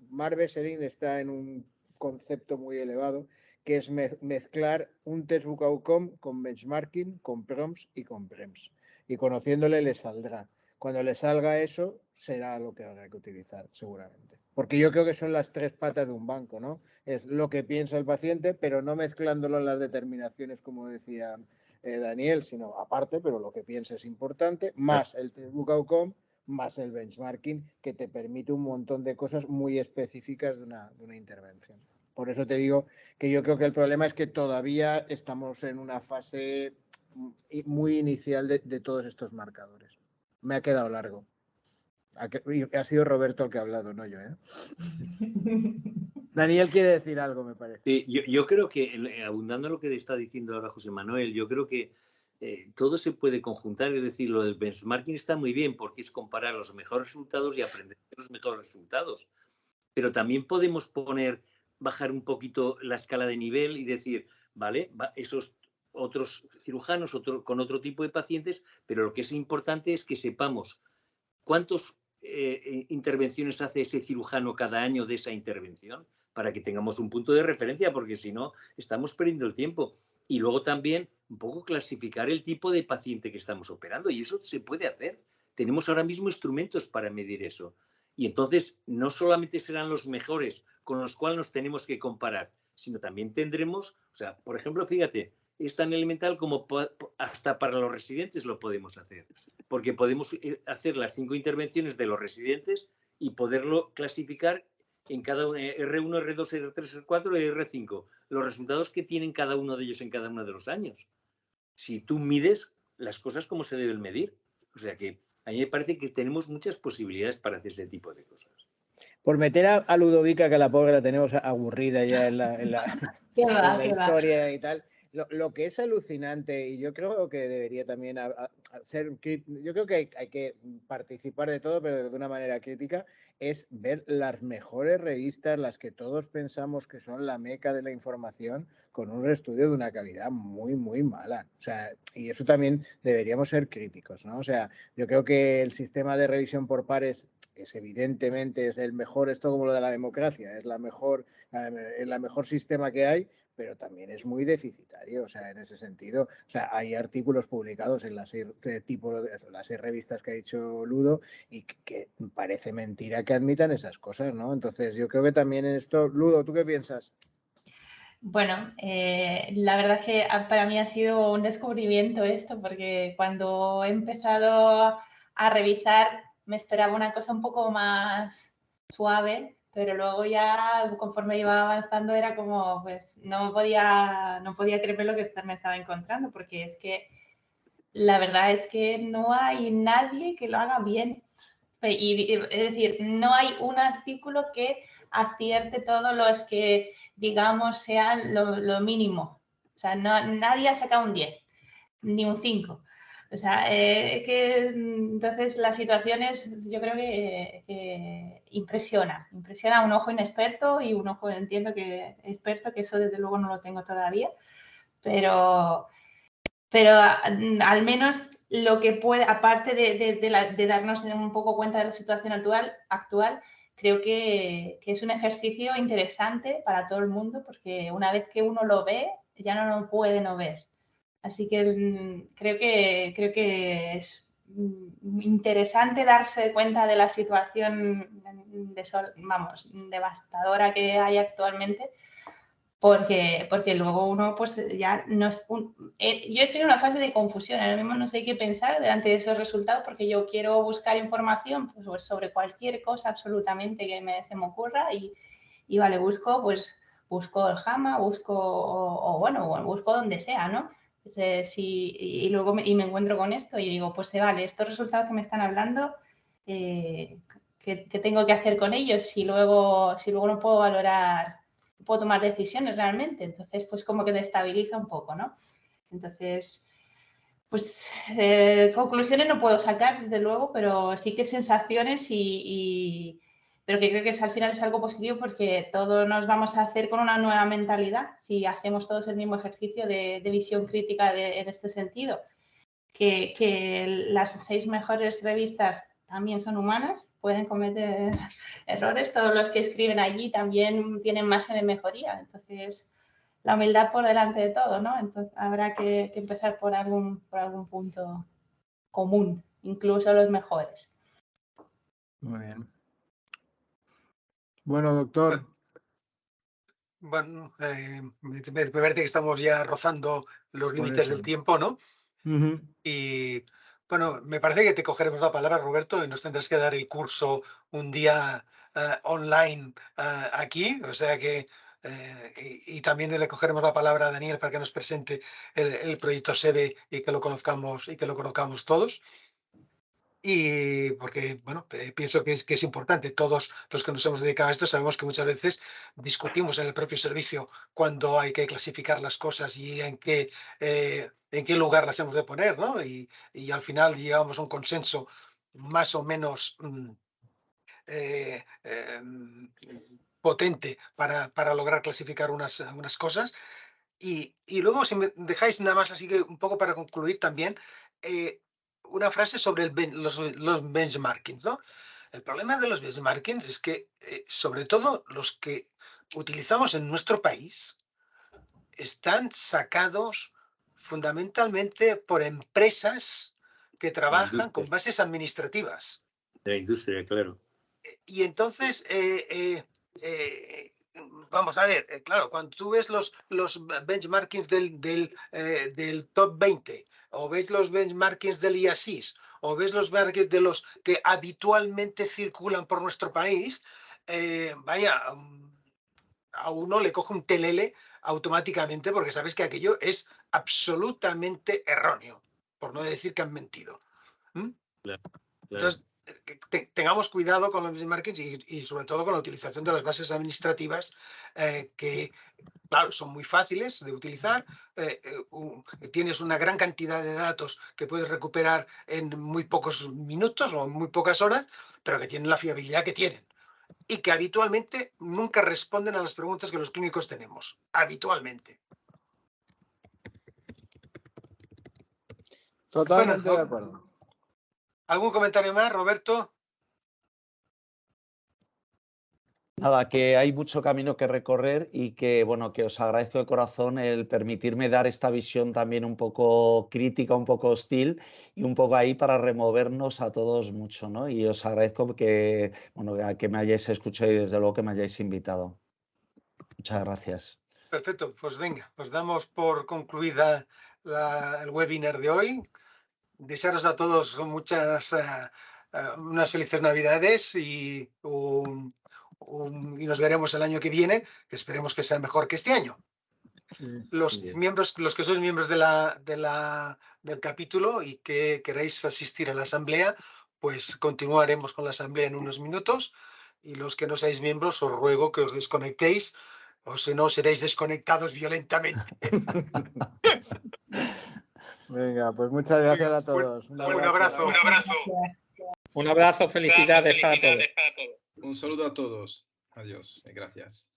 Mark Besserin está en un concepto muy elevado, que es mezclar un Textbook Outcome con benchmarking, con prompts y con prems. Y conociéndole le saldrá. Cuando le salga eso, será lo que habrá que utilizar, seguramente. Porque yo creo que son las tres patas de un banco, ¿no? Es lo que piensa el paciente, pero no mezclándolo en las determinaciones, como decía Daniel, sino aparte, pero lo que piensa es importante, más el Textbook Outcome, más el benchmarking, que te permite un montón de cosas muy específicas de una intervención. Por eso te digo que yo creo que el problema es que todavía estamos en una fase muy inicial de todos estos marcadores. Me ha quedado largo. Ha sido Roberto el que ha hablado, no yo, ¿eh? Daniel quiere decir algo, me parece. Sí, yo creo que, abundando en lo que está diciendo ahora José Manuel, yo creo que todo se puede conjuntar, es decir, lo del benchmarking está muy bien porque es comparar los mejores resultados y aprender los mejores resultados. Pero también podemos bajar un poquito la escala de nivel y decir, vale, esos otros cirujanos con otro tipo de pacientes, pero lo que es importante es que sepamos cuántas intervenciones hace ese cirujano cada año de esa intervención, para que tengamos un punto de referencia, porque si no, estamos perdiendo el tiempo. Y luego también un poco clasificar el tipo de paciente que estamos operando, y eso se puede hacer. Tenemos ahora mismo instrumentos para medir eso. Y entonces no solamente serán los mejores con los cuales nos tenemos que comparar, sino también tendremos, o sea, por ejemplo, fíjate, es tan elemental como hasta para los residentes lo podemos hacer, porque podemos hacer las 5 intervenciones de los residentes y poderlo clasificar en cada uno, R1, R2, R3, R4 y R5, los resultados que tienen cada uno de ellos en cada uno de los años. Si tú mides las cosas como se deben medir. O sea que a mí me parece que tenemos muchas posibilidades para hacer ese tipo de cosas. Por meter a Ludovica, que la pobre la tenemos aburrida ya en la historia y tal. Lo que es alucinante, y yo creo que debería también ser, yo creo que hay que participar de todo, pero de una manera crítica, es ver las mejores revistas, las que todos pensamos que son la meca de la información, con un estudio de una calidad muy, muy mala. O sea, y eso también deberíamos ser críticos, ¿no? O sea, yo creo que el sistema de revisión por pares evidentemente es el mejor, esto como lo de la democracia, es el mejor sistema que hay, pero también es muy deficitario, o sea, en ese sentido. O sea, hay artículos publicados en las 6 revistas que ha dicho Ludo y que parece mentira que admitan esas cosas, ¿no? Entonces, yo creo que también en esto, Ludo, ¿tú qué piensas? Bueno, la verdad que para mí ha sido un descubrimiento esto, porque cuando he empezado a revisar me esperaba una cosa un poco más suave, pero luego ya conforme iba avanzando era como, pues no podía creerme lo que me estaba encontrando, porque es que la verdad es que no hay nadie que lo haga bien. Es decir, no hay un artículo que acierte todos los que, digamos, sean lo mínimo. O sea, nadie ha sacado un 10, ni un 5. O sea, entonces la situación es, yo creo que impresiona a un ojo inexperto y un ojo, entiendo que experto, que eso desde luego no lo tengo todavía, pero al menos lo que puede, aparte de darnos un poco cuenta de la situación actual, creo que es un ejercicio interesante para todo el mundo, porque una vez que uno lo ve, ya no lo puede no ver. Así que creo que es interesante darse cuenta de la situación devastadora que hay actualmente, porque luego uno pues ya no es yo estoy en una fase de confusión, ahora mismo no sé qué pensar delante de esos resultados, porque yo quiero buscar información pues sobre cualquier cosa absolutamente que se me ocurra y vale, busco el JAMA, busco donde sea, ¿no? Y luego me encuentro con esto y digo, pues vale, estos resultados que me están hablando, ¿qué tengo que hacer con ellos si luego no puedo valorar, no puedo tomar decisiones realmente? Entonces, pues como que destabiliza un poco, ¿no? Entonces, pues conclusiones no puedo sacar, desde luego, pero sí que sensaciones pero que creo que al final es algo positivo, porque todos nos vamos a hacer con una nueva mentalidad si hacemos todos el mismo ejercicio de visión crítica en este sentido, que las 6 mejores revistas también son humanas, pueden cometer errores, todos los que escriben allí también tienen margen de mejoría, entonces la humildad por delante de todo, ¿no? Entonces habrá que empezar por algún punto común, incluso los mejores. Muy bien. Bueno, doctor. Bueno, me parece que estamos ya rozando los límites del tiempo, ¿no? Y bueno, me parece que te cogeremos la palabra, Roberto, y nos tendrás que dar el curso un día online aquí, o sea que y también le cogeremos la palabra a Daniel para que nos presente el proyecto SEBE y que lo conozcamos todos. Y porque, bueno, pienso que es importante. Todos los que nos hemos dedicado a esto sabemos que muchas veces discutimos en el propio servicio cuando hay que clasificar las cosas y en qué lugar las hemos de poner, ¿no? Y al final llegamos a un consenso más o menos potente para lograr clasificar unas cosas. Y luego, si me dejáis nada más así que un poco para concluir también, una frase sobre los benchmarkings, ¿no? El problema de los benchmarkings es que, sobre todo los que utilizamos en nuestro país, están sacados fundamentalmente por empresas que trabajan con bases administrativas. De la industria, claro. Y entonces, vamos a ver, claro, cuando tú ves los benchmarkings del top 20, o ves los benchmarkings del IASIS, o ves los benchmarkings de los que habitualmente circulan por nuestro país, vaya, a uno le coge un telele automáticamente, porque sabes que aquello es absolutamente erróneo, por no decir que han mentido. Claro. Entonces, tengamos cuidado con los benchmarkings y sobre todo con la utilización de las bases administrativas que, claro, son muy fáciles de utilizar. Tienes una gran cantidad de datos que puedes recuperar en muy pocos minutos o en muy pocas horas, pero que tienen la fiabilidad que tienen y que habitualmente nunca responden a las preguntas que los clínicos tenemos. Habitualmente. Totalmente de acuerdo. ¿Algún comentario más, Roberto? Nada, que hay mucho camino que recorrer y que, bueno, que os agradezco de corazón el permitirme dar esta visión también un poco crítica, un poco hostil y un poco ahí para removernos a todos mucho, ¿no? Y os agradezco que, bueno, que me hayáis escuchado y desde luego que me hayáis invitado. Muchas gracias. Perfecto, pues venga, pues damos por concluida el webinar de hoy. Desearos a todos unas felices Navidades y y nos veremos el año que viene, que esperemos que sea mejor que este año. Los que sois miembros del capítulo y que queráis asistir a la asamblea, pues continuaremos con la asamblea en unos minutos, y los que no seáis miembros os ruego que os desconectéis, o si no seréis desconectados violentamente. Venga, pues muchas gracias a todos. Un abrazo. Un abrazo, felicidades para todos. Un saludo a todos. Adiós y gracias.